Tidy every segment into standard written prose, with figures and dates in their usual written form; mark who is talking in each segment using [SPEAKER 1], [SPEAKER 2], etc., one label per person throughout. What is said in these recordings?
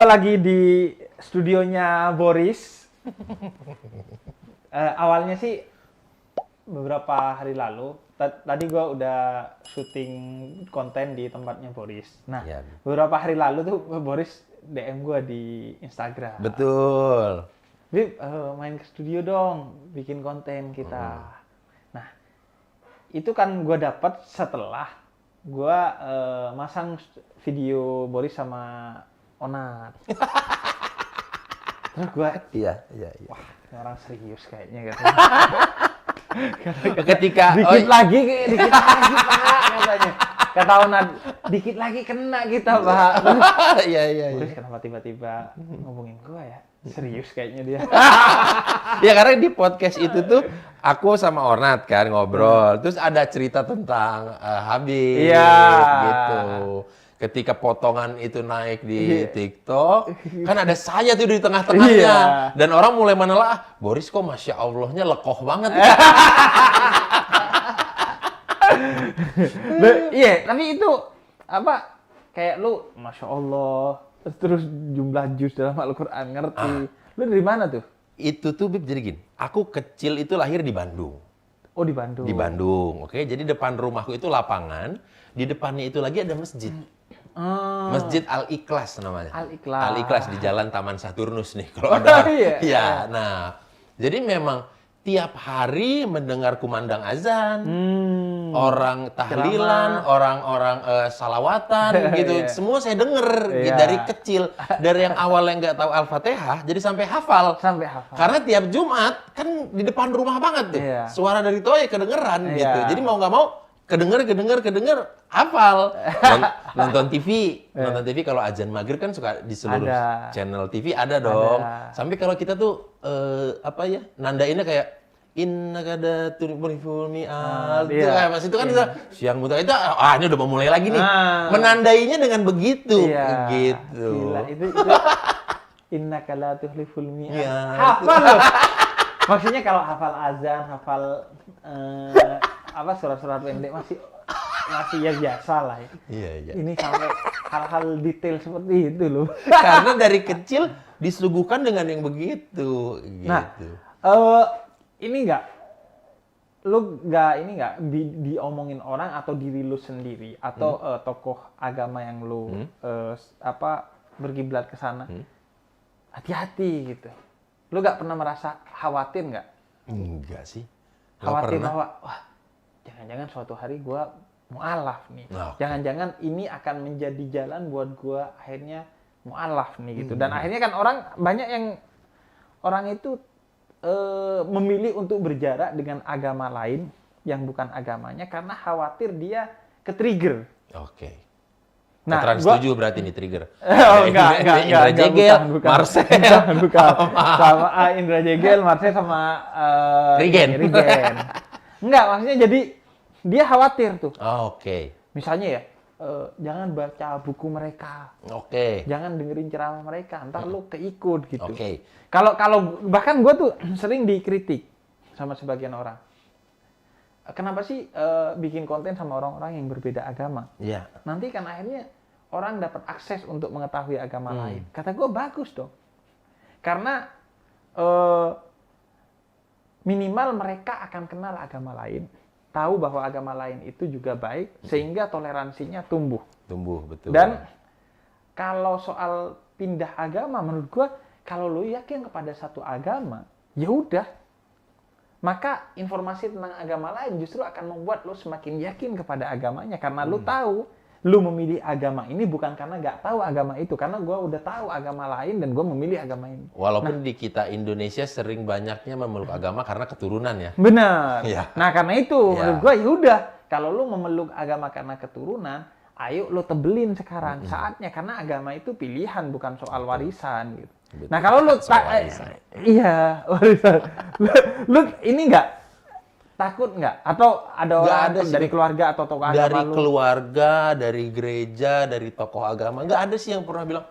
[SPEAKER 1] Lagi di studionya Boris. Awalnya sih beberapa hari lalu. Tadi gue udah syuting konten di tempatnya Boris. Nah,
[SPEAKER 2] Ya.
[SPEAKER 1] beberapa hari lalu tuh Boris DM gue di Instagram.
[SPEAKER 2] Betul.
[SPEAKER 1] Bib, main ke studio dong, bikin konten kita. Nah, itu kan gue dapat setelah gue masang video Boris sama Onat. Terus gue,
[SPEAKER 2] Iya.
[SPEAKER 1] wah, ini orang serius kayaknya gitu.
[SPEAKER 2] Ketika
[SPEAKER 1] Dikit lagi Pak, katanya. Kata Onat, dikit lagi kena kita Pak.
[SPEAKER 2] Iya.
[SPEAKER 1] Boris kenapa tiba-tiba ngomongin gue ya? Serius kayaknya dia.
[SPEAKER 2] Ya karena di podcast itu tuh aku sama Ornat kan ngobrol. Terus ada cerita tentang Habib
[SPEAKER 1] Iya.
[SPEAKER 2] gitu. Ketika potongan itu naik di TikTok, kan ada saya tuh di tengah-tengahnya.
[SPEAKER 1] Iya.
[SPEAKER 2] Dan orang mulai menelaah, Boris kok Masya Allahnya lekoh banget.
[SPEAKER 1] Iya, tapi itu apa? Kayak lu, Masya Allah, terus jumlah juz dalam Al-Quran ngerti. Lu dari mana tuh?
[SPEAKER 2] Itu tuh Bib, jadi gini, aku kecil itu lahir di Bandung.
[SPEAKER 1] Oh, di Bandung.
[SPEAKER 2] Di Bandung, oke. Jadi depan rumahku itu lapangan, di depannya itu lagi ada masjid. Masjid Al-Ikhlas namanya.
[SPEAKER 1] Al-Ikhlas.
[SPEAKER 2] Al-Ikhlas di Jalan Taman Saturnus nih kalau ada.
[SPEAKER 1] Iya.
[SPEAKER 2] Iya. Nah, jadi memang tiap hari mendengar kumandang azan, orang tahlilan, orang-orang salawatan gitu.
[SPEAKER 1] Iya.
[SPEAKER 2] Semua saya denger
[SPEAKER 1] Iya.
[SPEAKER 2] dari kecil, dari yang awalnya nggak tahu Al-Fatihah jadi sampai hafal.
[SPEAKER 1] Sampai hafal.
[SPEAKER 2] Karena tiap Jumat kan di depan rumah banget tuh.
[SPEAKER 1] Iya.
[SPEAKER 2] Suara dari toa ya kedengeran
[SPEAKER 1] Iya.
[SPEAKER 2] gitu. Jadi mau nggak mau kedenger, hafal. Nonton TV kalau azan maghrib kan suka di seluruh
[SPEAKER 1] Ada.
[SPEAKER 2] channel TV ada dong.
[SPEAKER 1] Ada.
[SPEAKER 2] Sampai kalau kita tuh nandainnya kayak inna kada turiful mi'ad. Itu
[SPEAKER 1] iya.
[SPEAKER 2] kayak pas itu kan kita siang buta itu ini udah mau mulai lagi nih. Menandainya dengan begitu
[SPEAKER 1] Iya.
[SPEAKER 2] gitu.
[SPEAKER 1] Gila, itu innaka la tuhliful mi'ad.
[SPEAKER 2] Iya.
[SPEAKER 1] Hafal loh. Maksudnya kalau hafal azan, hafal surat-surat pendek masih ya biasa lah ya.
[SPEAKER 2] Iya.
[SPEAKER 1] Ini sampai hal-hal detail seperti itu loh.
[SPEAKER 2] Karena dari kecil disuguhkan dengan yang begitu gitu.
[SPEAKER 1] Nah, ini diomongin orang atau diri lu sendiri atau tokoh agama yang lu berkiblat ke sana. Hati-hati gitu. Lu nggak pernah merasa khawatir nggak?
[SPEAKER 2] Enggak sih. Nggak
[SPEAKER 1] Khawatir
[SPEAKER 2] pernah.
[SPEAKER 1] bahwa wah, jangan-jangan suatu hari gua mu'alaf nih.
[SPEAKER 2] Nah, oke.
[SPEAKER 1] Jangan-jangan ini akan menjadi jalan buat gua akhirnya mu'alaf nih gitu. Dan akhirnya kan banyak yang orang itu memilih untuk berjarak dengan agama lain yang bukan agamanya karena khawatir dia ke-trigger.
[SPEAKER 2] Oke.
[SPEAKER 1] Nah,
[SPEAKER 2] Veteran
[SPEAKER 1] gua-
[SPEAKER 2] setuju berarti nih trigger.
[SPEAKER 1] Oh, enggak,
[SPEAKER 2] Indra Jegel,
[SPEAKER 1] bukan.
[SPEAKER 2] Marcel.
[SPEAKER 1] Bukan. Sama Indra Jegel, Marcel sama
[SPEAKER 2] Rigen.
[SPEAKER 1] Enggak, maksudnya jadi dia khawatir tuh.
[SPEAKER 2] Oke.
[SPEAKER 1] Misalnya ya, jangan baca buku mereka.
[SPEAKER 2] Oke.
[SPEAKER 1] Jangan dengerin ceramah mereka, entar lu keikut gitu.
[SPEAKER 2] Oke.
[SPEAKER 1] Kalau bahkan gue tuh sering dikritik sama sebagian orang. Kenapa sih bikin konten sama orang-orang yang berbeda agama?
[SPEAKER 2] Iya.
[SPEAKER 1] Nanti kan akhirnya orang dapat akses untuk mengetahui agama lain. Kata gue bagus dong. Karena minimal mereka akan kenal agama lain, tahu bahwa agama lain itu juga baik, sehingga toleransinya tumbuh.
[SPEAKER 2] Tumbuh, betul.
[SPEAKER 1] Dan kalau soal pindah agama, menurut gue, kalau lo yakin kepada satu agama, ya udah. Maka informasi tentang agama lain justru akan membuat lo semakin yakin kepada agamanya. Karena lo tahu, lo memilih agama ini bukan karena nggak tahu agama itu. Karena gue udah tahu agama lain dan gue memilih agama ini.
[SPEAKER 2] Walaupun di kita Indonesia sering banyaknya memeluk agama karena keturunan ya.
[SPEAKER 1] Benar.
[SPEAKER 2] Iya.
[SPEAKER 1] Nah karena itu,
[SPEAKER 2] Iya.
[SPEAKER 1] menurut gue ya udah. Kalau lo memeluk agama karena keturunan, ayo lo tebelin sekarang saatnya. Karena agama itu pilihan, bukan soal warisan gitu.
[SPEAKER 2] Betul.
[SPEAKER 1] Nah kalau lu
[SPEAKER 2] Soal warisan.
[SPEAKER 1] iya warisan. Lu ini nggak takut nggak? Atau ada
[SPEAKER 2] Nggak
[SPEAKER 1] orang
[SPEAKER 2] ada sih.
[SPEAKER 1] dari keluarga atau tokoh agama
[SPEAKER 2] Dari
[SPEAKER 1] lu?
[SPEAKER 2] keluarga, dari gereja, dari tokoh agama, nggak ada sih yang pernah bilang,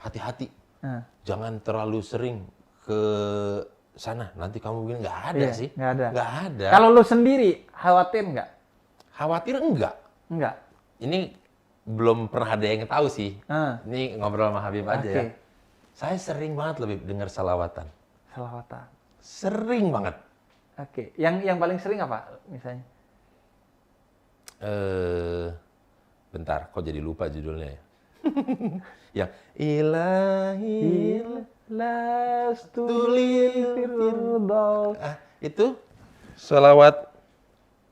[SPEAKER 2] hati-hati,
[SPEAKER 1] Nah,
[SPEAKER 2] jangan terlalu sering ke sana, nanti kamu bilang nggak ada
[SPEAKER 1] iya,
[SPEAKER 2] sih.
[SPEAKER 1] nggak ada.
[SPEAKER 2] Nggak ada.
[SPEAKER 1] Kalau lu sendiri khawatir nggak?
[SPEAKER 2] Khawatir enggak?
[SPEAKER 1] Nggak.
[SPEAKER 2] Ini belum pernah ada yang tahu sih.
[SPEAKER 1] Ah.
[SPEAKER 2] Ini ngobrol sama Habib aja
[SPEAKER 1] Oke.
[SPEAKER 2] ya. Saya sering banget lebih dengar salawatan.
[SPEAKER 1] Salawatan.
[SPEAKER 2] Sering banget.
[SPEAKER 1] Oke. Yang paling sering apa misalnya?
[SPEAKER 2] Bentar, kok jadi lupa judulnya ya? Yang ilahi
[SPEAKER 1] Lastulil firdaus.
[SPEAKER 2] itu salawat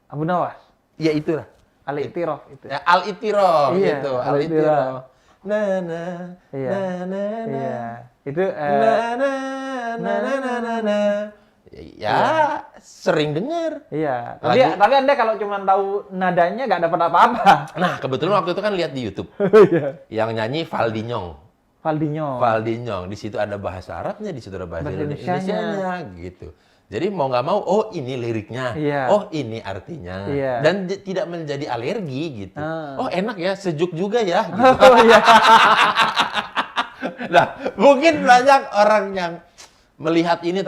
[SPEAKER 1] Abu Nawas.
[SPEAKER 2] ya itulah.
[SPEAKER 1] Al-Iqtiraf itu.
[SPEAKER 2] Ya, al-itiraf
[SPEAKER 1] Iya,
[SPEAKER 2] gitu,
[SPEAKER 1] al-itiraf.
[SPEAKER 2] al-itiraf. Na na
[SPEAKER 1] Iya.
[SPEAKER 2] na na na.
[SPEAKER 1] Iya. Itu
[SPEAKER 2] Na na na na na na na. Ya, sering dengar.
[SPEAKER 1] iya.
[SPEAKER 2] Lagu-
[SPEAKER 1] Tapi Anda kalau cuma tahu nadanya nggak dapat apa-apa.
[SPEAKER 2] Nah, kebetulan waktu itu kan lihat di YouTube.
[SPEAKER 1] Iya.
[SPEAKER 2] Yang nyanyi Valdinyong.
[SPEAKER 1] Valdinho.
[SPEAKER 2] Valdinyong. Di situ ada bahasa Arabnya, di situ ada bahasa
[SPEAKER 1] Bahasa
[SPEAKER 2] Indonesianya gitu. Jadi mau nggak mau, oh ini liriknya,
[SPEAKER 1] Iya.
[SPEAKER 2] oh ini artinya,
[SPEAKER 1] Iya.
[SPEAKER 2] dan tidak menjadi alergi gitu.
[SPEAKER 1] Ah.
[SPEAKER 2] Oh enak ya, sejuk juga ya. Gitu.
[SPEAKER 1] Oh iya.
[SPEAKER 2] Nah, mungkin banyak orang yang melihat ini,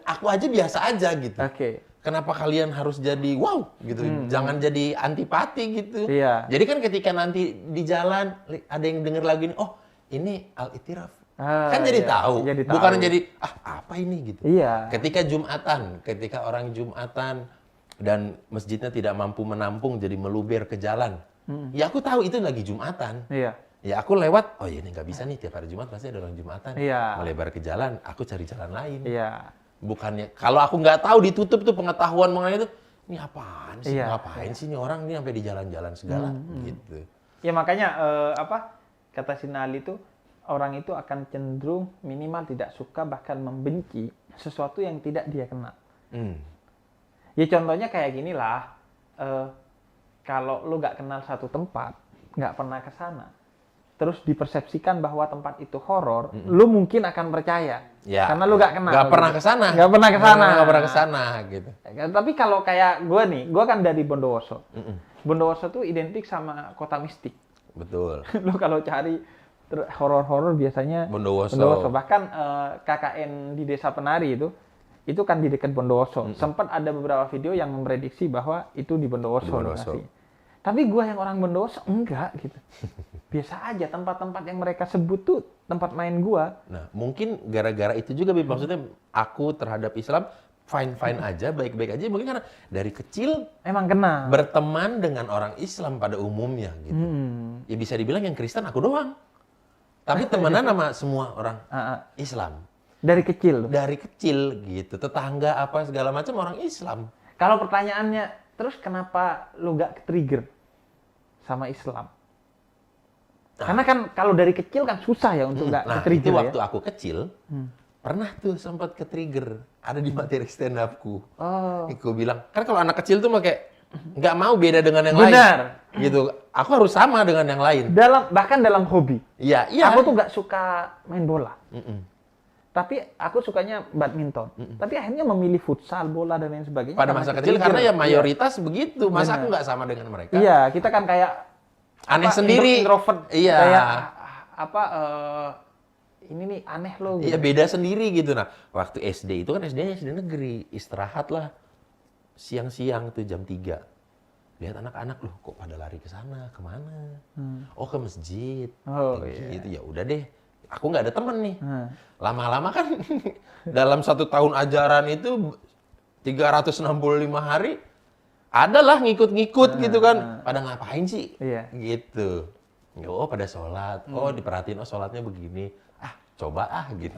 [SPEAKER 2] aku aja biasa aja gitu.
[SPEAKER 1] Oke.
[SPEAKER 2] Kenapa kalian harus jadi wow gitu? Jangan jadi antipati gitu.
[SPEAKER 1] Iya.
[SPEAKER 2] Jadi kan ketika nanti di jalan ada yang denger lagu ini, oh ini Al-Itiraf.
[SPEAKER 1] Ah,
[SPEAKER 2] Kan jadi
[SPEAKER 1] iya.
[SPEAKER 2] tahu,
[SPEAKER 1] Jadi tahu.
[SPEAKER 2] bukan jadi apa ini gitu.
[SPEAKER 1] Iya.
[SPEAKER 2] Ketika Jumatan, ketika orang Jumatan dan masjidnya tidak mampu menampung jadi meluber ke jalan. Ya aku tahu itu lagi Jumatan.
[SPEAKER 1] Iya.
[SPEAKER 2] Ya aku lewat, oh ya ini nggak bisa nih tiap hari Jumat pasti ada orang Jumatan.
[SPEAKER 1] Iya.
[SPEAKER 2] Melebar ke jalan, aku cari jalan lain.
[SPEAKER 1] Iya.
[SPEAKER 2] Bukannya kalau aku nggak tahu ditutup tuh pengetahuan mengenai itu, ini apaan sih?
[SPEAKER 1] Iya.
[SPEAKER 2] Ngapain sih ini orang ini sampai di jalan-jalan segala gitu.
[SPEAKER 1] Ya makanya kata Sinali itu orang itu akan cenderung minimal tidak suka bahkan membenci sesuatu yang tidak dia kenal. Ya contohnya kayak gini lah, kalau lu nggak kenal satu tempat, nggak pernah ke sana, terus dipersepsikan bahwa tempat itu horor, lu mungkin akan percaya.
[SPEAKER 2] Ya.
[SPEAKER 1] Karena lu nggak kenal.
[SPEAKER 2] Nggak pernah ke sana.
[SPEAKER 1] Nggak pernah ke sana.
[SPEAKER 2] Nggak pernah ke sana gitu.
[SPEAKER 1] Tapi kalau kayak gue nih, gue kan dari Bondowoso. Bondowoso tuh identik sama kota mistik.
[SPEAKER 2] Betul.
[SPEAKER 1] Lu kalau cari horor-horor biasanya
[SPEAKER 2] Bondowoso.
[SPEAKER 1] Bahkan KKN di Desa Penari itu kan di dekat Bondowoso. Sempat ada beberapa video yang memprediksi bahwa itu di Bondowoso.
[SPEAKER 2] Di Bondowoso.
[SPEAKER 1] lokasinya. Tapi gue yang orang Bondowoso enggak gitu. Biasa aja tempat-tempat yang mereka sebut tuh tempat main gue.
[SPEAKER 2] Nah, mungkin gara-gara itu juga, Bib. Maksudnya aku terhadap Islam fine-fine aja, baik-baik aja. Mungkin karena dari kecil
[SPEAKER 1] Emang kenal.
[SPEAKER 2] berteman dengan orang Islam pada umumnya gitu. Ya bisa dibilang yang Kristen aku doang. Tapi temenan sama semua orang Islam.
[SPEAKER 1] Dari kecil.
[SPEAKER 2] Dari kecil gitu. Tetangga apa segala macam orang Islam.
[SPEAKER 1] Kalau pertanyaannya, terus kenapa lu gak ke-trigger sama Islam? Karena kan kalau dari kecil kan susah ya untuk gak
[SPEAKER 2] Nah,
[SPEAKER 1] ke-trigger
[SPEAKER 2] itu
[SPEAKER 1] ya.
[SPEAKER 2] waktu aku kecil, pernah tuh sempat ke-trigger. Ada di materi stand up-ku.
[SPEAKER 1] Oh.
[SPEAKER 2] Aku bilang, kan kalau anak kecil tuh kayak nggak mau beda dengan yang
[SPEAKER 1] Benar.
[SPEAKER 2] lain. Gitu. Aku harus sama dengan yang lain.
[SPEAKER 1] Bahkan dalam hobi.
[SPEAKER 2] Iya, iya.
[SPEAKER 1] Aku tuh gak suka main bola. Tapi aku sukanya badminton. Tapi akhirnya memilih futsal, bola, dan lain sebagainya.
[SPEAKER 2] Pada
[SPEAKER 1] karena
[SPEAKER 2] masa kecil
[SPEAKER 1] ke-trigger.
[SPEAKER 2] karena ya mayoritas begitu. Masa
[SPEAKER 1] Benar.
[SPEAKER 2] aku nggak sama dengan mereka?
[SPEAKER 1] Iya, kita kan kayak
[SPEAKER 2] Aneh sendiri.
[SPEAKER 1] introvert.
[SPEAKER 2] Iya.
[SPEAKER 1] Kayak ini nih aneh loh.
[SPEAKER 2] Iya, beda sendiri gitu. Nah, waktu SD itu kan SD-nya SD negeri. Istirahat lah. Siang-siang tuh jam 3. Lihat anak-anak, loh kok pada lari ke sana, kemana? Oh, ke masjid.
[SPEAKER 1] Oh,
[SPEAKER 2] Gitu. Ya udah deh. Aku nggak ada temen nih. Lama-lama kan dalam 1 tahun ajaran itu 365 hari adalah ngikut-ngikut gitu kan. Pada ngapain sih?
[SPEAKER 1] Iya.
[SPEAKER 2] Gitu. Oh, pada sholat. Oh, diperhatiin, oh sholatnya begini. Coba gitu.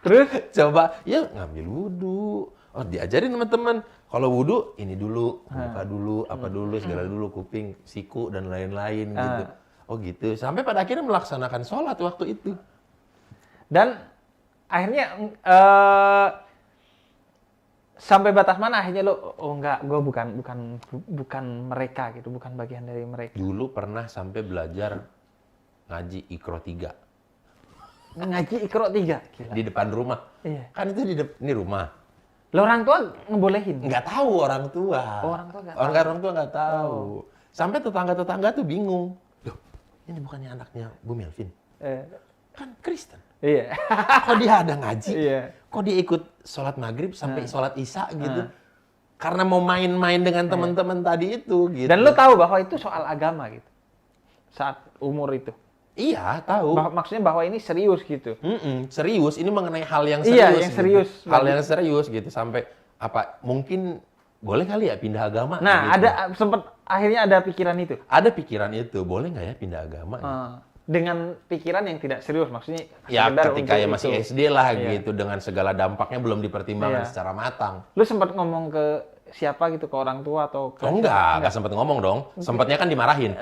[SPEAKER 1] Terus?
[SPEAKER 2] Coba, ya ngambil wudhu. Oh, diajarin teman-teman. Kalau wudhu, ini dulu, muka dulu, apa dulu, segala dulu, kuping, siku, dan lain-lain gitu. Oh gitu. Sampai pada akhirnya melaksanakan sholat waktu itu.
[SPEAKER 1] Dan akhirnya sampai batas mana akhirnya lo, oh enggak, gue bukan mereka gitu, bukan bagian dari mereka.
[SPEAKER 2] Dulu pernah sampai belajar ngaji Iqra 3.
[SPEAKER 1] Ngaji Iqra 3? Gila.
[SPEAKER 2] Di depan rumah.
[SPEAKER 1] Iya.
[SPEAKER 2] Kan itu ini rumah.
[SPEAKER 1] Lo orang tua ngebolehin?
[SPEAKER 2] Nggak tahu orang tua.
[SPEAKER 1] Oh, orang tua nggak
[SPEAKER 2] tahu.
[SPEAKER 1] tahu.
[SPEAKER 2] Orang tua nggak tahu. Sampai tetangga-tetangga tuh bingung. Loh, ini bukannya anaknya Bu Melvin? Kan Kristen.
[SPEAKER 1] Iya.
[SPEAKER 2] Kok dia ada ngaji?
[SPEAKER 1] Iya.
[SPEAKER 2] Kok dia ikut sholat maghrib sampai sholat isya gitu? Karena mau main-main dengan teman-teman tadi itu gitu.
[SPEAKER 1] Dan lo tahu bahwa itu soal agama gitu? Saat umur itu?
[SPEAKER 2] Iya, tahu.
[SPEAKER 1] Maksudnya bahwa ini serius gitu.
[SPEAKER 2] Serius, ini mengenai hal yang
[SPEAKER 1] Iya,
[SPEAKER 2] serius.
[SPEAKER 1] yang serius.
[SPEAKER 2] Gitu. Hal yang serius gitu, sampai apa, mungkin boleh kali ya pindah agama?
[SPEAKER 1] Nah,
[SPEAKER 2] gitu.
[SPEAKER 1] akhirnya ada pikiran itu.
[SPEAKER 2] Ada pikiran itu, boleh nggak ya pindah agama?
[SPEAKER 1] Dengan pikiran yang tidak serius, maksudnya
[SPEAKER 2] Ya
[SPEAKER 1] sekedar
[SPEAKER 2] ketika ya
[SPEAKER 1] untuk
[SPEAKER 2] masih
[SPEAKER 1] itu.
[SPEAKER 2] SD lah
[SPEAKER 1] Iya.
[SPEAKER 2] gitu, dengan segala dampaknya belum dipertimbangkan
[SPEAKER 1] Iya.
[SPEAKER 2] secara matang.
[SPEAKER 1] Lu sempat ngomong ke siapa gitu, ke orang tua atau ke
[SPEAKER 2] Oh enggak sempet ngomong dong. Sempatnya kan dimarahin.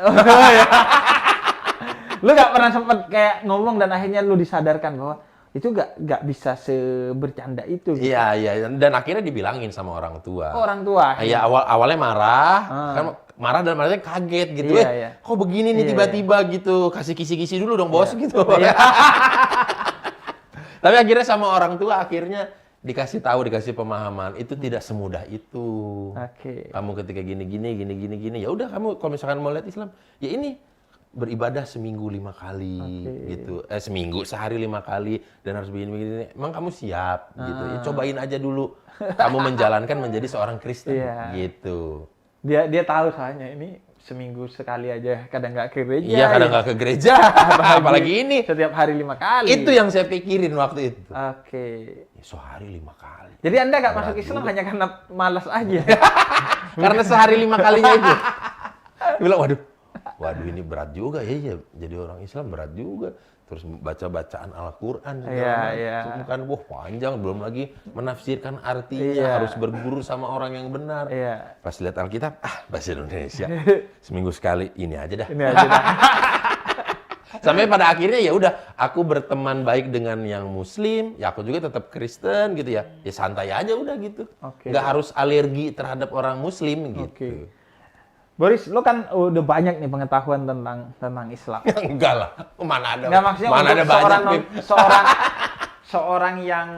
[SPEAKER 1] Lu nggak pernah sempat kayak ngomong dan akhirnya lu disadarkan bahwa itu nggak bisa sebercanda itu gitu.
[SPEAKER 2] Iya, dan akhirnya dibilangin sama orang tua.
[SPEAKER 1] Oh, orang tua.
[SPEAKER 2] Iya, awalnya marah, kan marah dan marahnya kaget gitu.
[SPEAKER 1] Iya, iya.
[SPEAKER 2] Kok begini nih
[SPEAKER 1] Iya,
[SPEAKER 2] tiba-tiba gitu. Kasih kisi-kisi dulu dong, Bos gitu.
[SPEAKER 1] Iya.
[SPEAKER 2] Tapi akhirnya sama orang tua akhirnya dikasih tahu, dikasih pemahaman, itu tidak semudah itu.
[SPEAKER 1] Oke.
[SPEAKER 2] Kamu ketika gini, ya udah kamu kalau misalkan mau lihat Islam, ya ini beribadah seminggu 5 kali gitu. Seminggu sehari 5 kali dan harus begini. Emang kamu siap gitu. Ya, cobain aja dulu kamu menjalankan menjadi seorang Kristen gitu.
[SPEAKER 1] Dia tahu soalnya ini seminggu sekali aja, kadang nggak ke gereja.
[SPEAKER 2] Iya, kadang nggak ke gereja. Apalagi ini.
[SPEAKER 1] Setiap hari 5 kali.
[SPEAKER 2] Itu yang saya pikirin waktu itu.
[SPEAKER 1] Oke.
[SPEAKER 2] Ya, sehari 5 kali.
[SPEAKER 1] Jadi Anda nggak masuk Islam hanya karena malas aja?
[SPEAKER 2] Karena sehari 5 kalinya itu. Dia bilang, waduh ini berat juga ya, jadi orang Islam berat juga. Terus baca-bacaan Al-Quran
[SPEAKER 1] Iya.
[SPEAKER 2] kan, wah panjang, belum lagi menafsirkan artinya, harus berguru sama orang yang benar.
[SPEAKER 1] Iya.
[SPEAKER 2] Pas lihat Alkitab, bahasa Indonesia, seminggu sekali, ini aja dah.
[SPEAKER 1] Ini aja dah.
[SPEAKER 2] Sampai pada akhirnya ya udah, aku berteman baik dengan yang Muslim, ya aku juga tetap Kristen gitu ya. Ya santai aja udah gitu.
[SPEAKER 1] Oke.
[SPEAKER 2] Nggak harus alergi terhadap orang Muslim gitu.
[SPEAKER 1] Oke. Boris, lo kan udah banyak nih pengetahuan tentang Islam.
[SPEAKER 2] Enggak lah, mana ada.
[SPEAKER 1] Nggak, maksudnya
[SPEAKER 2] mana ada
[SPEAKER 1] untuk
[SPEAKER 2] banyak.
[SPEAKER 1] seorang yang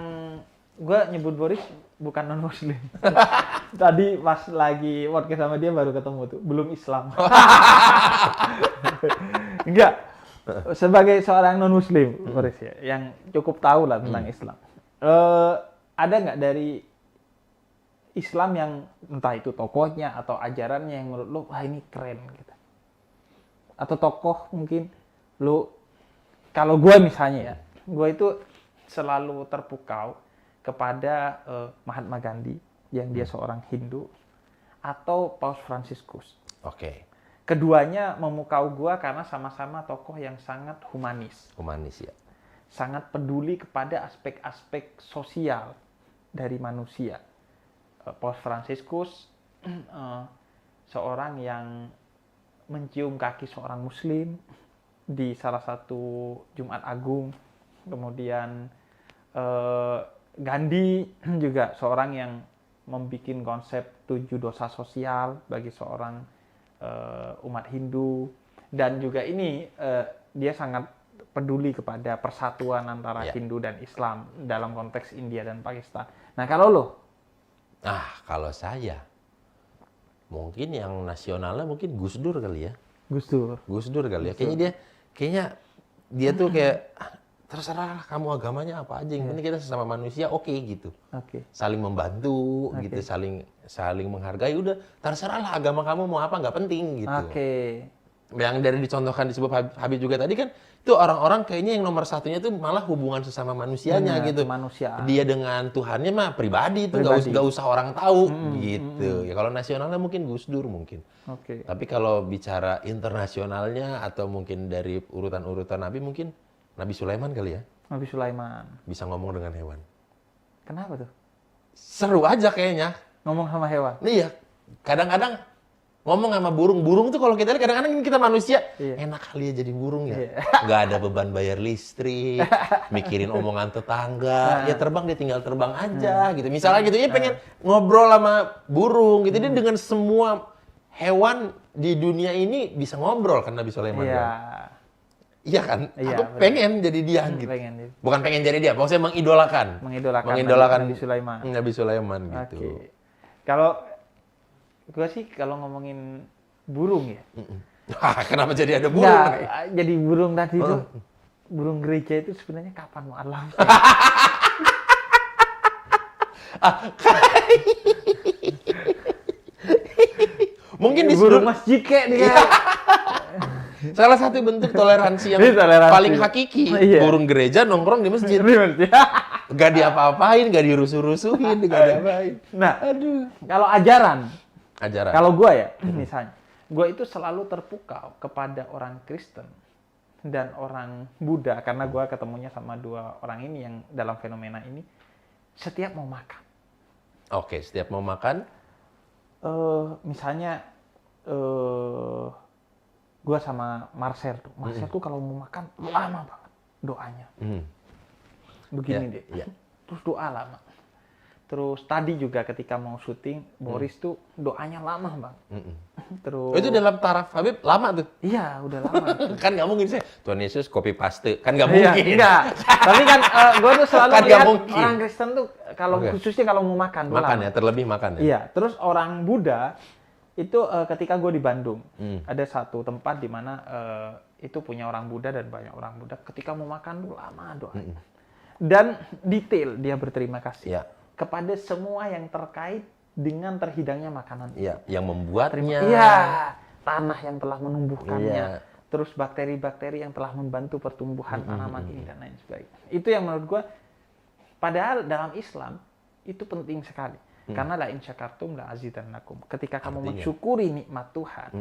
[SPEAKER 1] gue nyebut Boris bukan non Muslim. Tadi pas lagi podcast sama dia baru ketemu tuh, belum Islam. Enggak. Sebagai seorang non Muslim, Boris ya, yang cukup tahu lah tentang Islam. Ada nggak dari Islam yang entah itu tokohnya atau ajarannya yang menurut lo, wah ini keren gitu. Atau tokoh mungkin lo, kalau gue misalnya ya, gue itu selalu terpukau kepada Mahatma Gandhi yang dia seorang Hindu, atau Paus Fransiskus.
[SPEAKER 2] Oke.
[SPEAKER 1] Keduanya memukau gue karena sama-sama tokoh yang sangat humanis.
[SPEAKER 2] Humanis ya.
[SPEAKER 1] Sangat peduli kepada aspek-aspek sosial dari manusia. Paus Fransiskus seorang yang mencium kaki seorang Muslim di salah satu Jumat Agung. Kemudian Gandhi juga seorang yang membuat konsep 7 dosa sosial bagi seorang umat Hindu. Dan juga ini dia sangat peduli kepada persatuan antara Hindu dan Islam dalam konteks India dan Pakistan. Nah kalau lo?
[SPEAKER 2] Kalau saya, mungkin yang nasionalnya mungkin Gus Dur kali ya.
[SPEAKER 1] Gus Dur
[SPEAKER 2] Kali ya. Kayaknya dia tuh kayak, terserah kamu agamanya apa aja, yang penting kita sesama manusia oke gitu.
[SPEAKER 1] Oke.
[SPEAKER 2] Saling membantu gitu, saling menghargai, udah terserahlah agama kamu mau apa, nggak penting gitu.
[SPEAKER 1] Oke.
[SPEAKER 2] Yang dari dicontohkan di sebuah Habib juga tadi kan, itu orang-orang kayaknya yang nomor satunya itu malah hubungan sesama manusianya gitu.
[SPEAKER 1] Kemanusiaan.
[SPEAKER 2] Dia dengan Tuhannya mah pribadi itu, nggak usah orang tahu gitu. Ya kalau nasionalnya mungkin Gus Dur mungkin.
[SPEAKER 1] Oke.
[SPEAKER 2] Tapi kalau bicara internasionalnya atau mungkin dari urutan-urutan Nabi, mungkin Nabi Sulaiman kali ya.
[SPEAKER 1] Nabi Sulaiman.
[SPEAKER 2] Bisa ngomong dengan hewan.
[SPEAKER 1] Kenapa tuh?
[SPEAKER 2] Seru aja kayaknya.
[SPEAKER 1] Ngomong sama hewan.
[SPEAKER 2] Iya, kadang-kadang ngomong sama burung. Burung tuh kalau kita lihat kadang-kadang kita manusia, enak kali ya jadi burung ya. Nggak ada beban bayar listrik, mikirin omongan tetangga. Ya terbang, dia tinggal terbang aja gitu. Misalnya gitu, ya pengen ngobrol sama burung gitu. Dia dengan semua hewan di dunia ini bisa ngobrol kan Nabi Sulaiman.
[SPEAKER 1] Iya.
[SPEAKER 2] Iya kan?
[SPEAKER 1] Iya,
[SPEAKER 2] Aku pengen jadi dia gitu.
[SPEAKER 1] Pengen.
[SPEAKER 2] Bukan pengen jadi dia, maksudnya mengidolakan
[SPEAKER 1] Nabi Sulaiman.
[SPEAKER 2] Nabi Sulaiman gitu.
[SPEAKER 1] Oke. Kalau gue sih kalau ngomongin burung ya.
[SPEAKER 2] Kenapa jadi ada burung?
[SPEAKER 1] Nah, jadi burung tadi itu, burung gereja itu sebenarnya kapan mau alam?
[SPEAKER 2] Mungkin di
[SPEAKER 1] burung masjid kayak dia.
[SPEAKER 2] Salah satu bentuk toleransi yang
[SPEAKER 1] Ini toleransi.
[SPEAKER 2] paling hakiki.
[SPEAKER 1] Iya.
[SPEAKER 2] Burung gereja nongkrong di masjid. Gak diapa-apain, gak dirusuh-rusuhin, gak diapain.
[SPEAKER 1] Nah,
[SPEAKER 2] Aduh.
[SPEAKER 1] kalau ajaran,
[SPEAKER 2] Ajaran.
[SPEAKER 1] kalau gue ya, misalnya, gue itu selalu terpukau kepada orang Kristen dan orang Buddha, karena gue ketemunya sama dua orang ini yang dalam fenomena ini, setiap mau makan.
[SPEAKER 2] Oke, setiap mau makan,
[SPEAKER 1] Misalnya, gue sama Marcel tuh. Marcel tuh kalau mau makan lama banget doanya. Begini
[SPEAKER 2] Ya,
[SPEAKER 1] deh.
[SPEAKER 2] ya.
[SPEAKER 1] Terus doa lama. Terus tadi juga ketika mau syuting, Boris tuh doanya lama bang. Terus.
[SPEAKER 2] Oh, itu dalam taraf Habib lama tuh.
[SPEAKER 1] Iya, udah lama.
[SPEAKER 2] Kan nggak mungkin sih. Tuhan Yesus copy paste, kan nggak
[SPEAKER 1] Iya,
[SPEAKER 2] mungkin.
[SPEAKER 1] enggak. Tapi kan gue tuh selalu
[SPEAKER 2] Kan nggak
[SPEAKER 1] lihat
[SPEAKER 2] mungkin.
[SPEAKER 1] orang Kristen tuh kalau
[SPEAKER 2] Oke.
[SPEAKER 1] khususnya kalau mau makan. tuh
[SPEAKER 2] Makan
[SPEAKER 1] lama.
[SPEAKER 2] ya, terlebih makan ya.
[SPEAKER 1] Iya, terus orang Buddha itu ketika gue di Bandung,
[SPEAKER 2] Hmm.
[SPEAKER 1] ada satu tempat di mana itu punya orang Buddha dan banyak orang Buddha. Ketika mau makan tuh lama doanya. Dan detail dia berterima kasih
[SPEAKER 2] Iya.
[SPEAKER 1] kepada semua yang terkait dengan terhidangnya makanan.
[SPEAKER 2] Iya, yang membuatnya.
[SPEAKER 1] Iya, tanah yang telah menumbuhkannya,
[SPEAKER 2] Iya.
[SPEAKER 1] terus bakteri-bakteri yang telah membantu pertumbuhan tanaman ini dan lain sebagainya. Itu yang menurut gue, padahal dalam Islam itu penting sekali. Karena la in syakartum la azidannakum. Ketika kamu
[SPEAKER 2] Artinya?
[SPEAKER 1] mensyukuri nikmat Tuhan,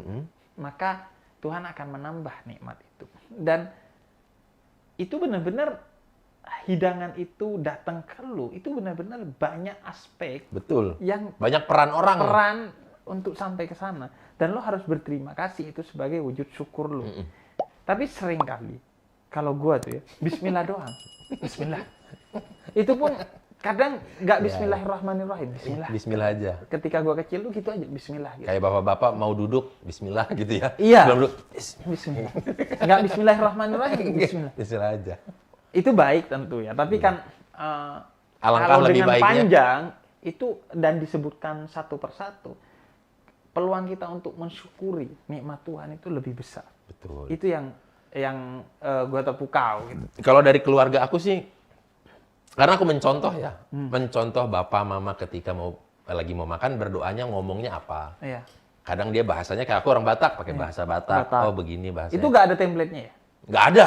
[SPEAKER 1] maka Tuhan akan menambah nikmat itu. Dan itu benar-benar hidangan itu datang ke lu, itu benar-benar banyak aspek
[SPEAKER 2] Betul.
[SPEAKER 1] yang
[SPEAKER 2] Banyak peran orang.
[SPEAKER 1] peran untuk sampai ke sana. Dan lo harus berterima kasih itu sebagai wujud syukur lo. Tapi sering kali, kalau gua tuh ya, bismillah doang. Bismillah. Itu pun kadang nggak bismillahirrahmanirrahim. Bismillah.
[SPEAKER 2] Bismillah aja.
[SPEAKER 1] Ketika gua kecil tuh gitu aja, bismillah. Gitu.
[SPEAKER 2] Kayak bapak-bapak mau duduk, bismillah gitu ya.
[SPEAKER 1] Iya.
[SPEAKER 2] Belum duduk,
[SPEAKER 1] Bismillah. Nggak bismillahirrahmanirrahim, bismillah.
[SPEAKER 2] bismillah aja.
[SPEAKER 1] Itu baik tentu ya, tapi kan
[SPEAKER 2] Alangkah
[SPEAKER 1] kalau
[SPEAKER 2] lebih
[SPEAKER 1] dengan
[SPEAKER 2] baiknya.
[SPEAKER 1] panjang itu dan disebutkan satu persatu, peluang kita untuk mensyukuri nikmat Tuhan itu lebih besar.
[SPEAKER 2] Betul.
[SPEAKER 1] Itu yang gue terpukau gitu.
[SPEAKER 2] Kalau dari keluarga aku sih, karena aku mencontoh ya, mencontoh bapak mama ketika lagi mau makan berdoanya ngomongnya apa.
[SPEAKER 1] Iya.
[SPEAKER 2] Kadang dia bahasanya kayak aku orang Batak pakai bahasa Batak.
[SPEAKER 1] Batak.
[SPEAKER 2] Oh begini bahasanya.
[SPEAKER 1] Itu nggak ada template-nya ya?
[SPEAKER 2] Nggak ada,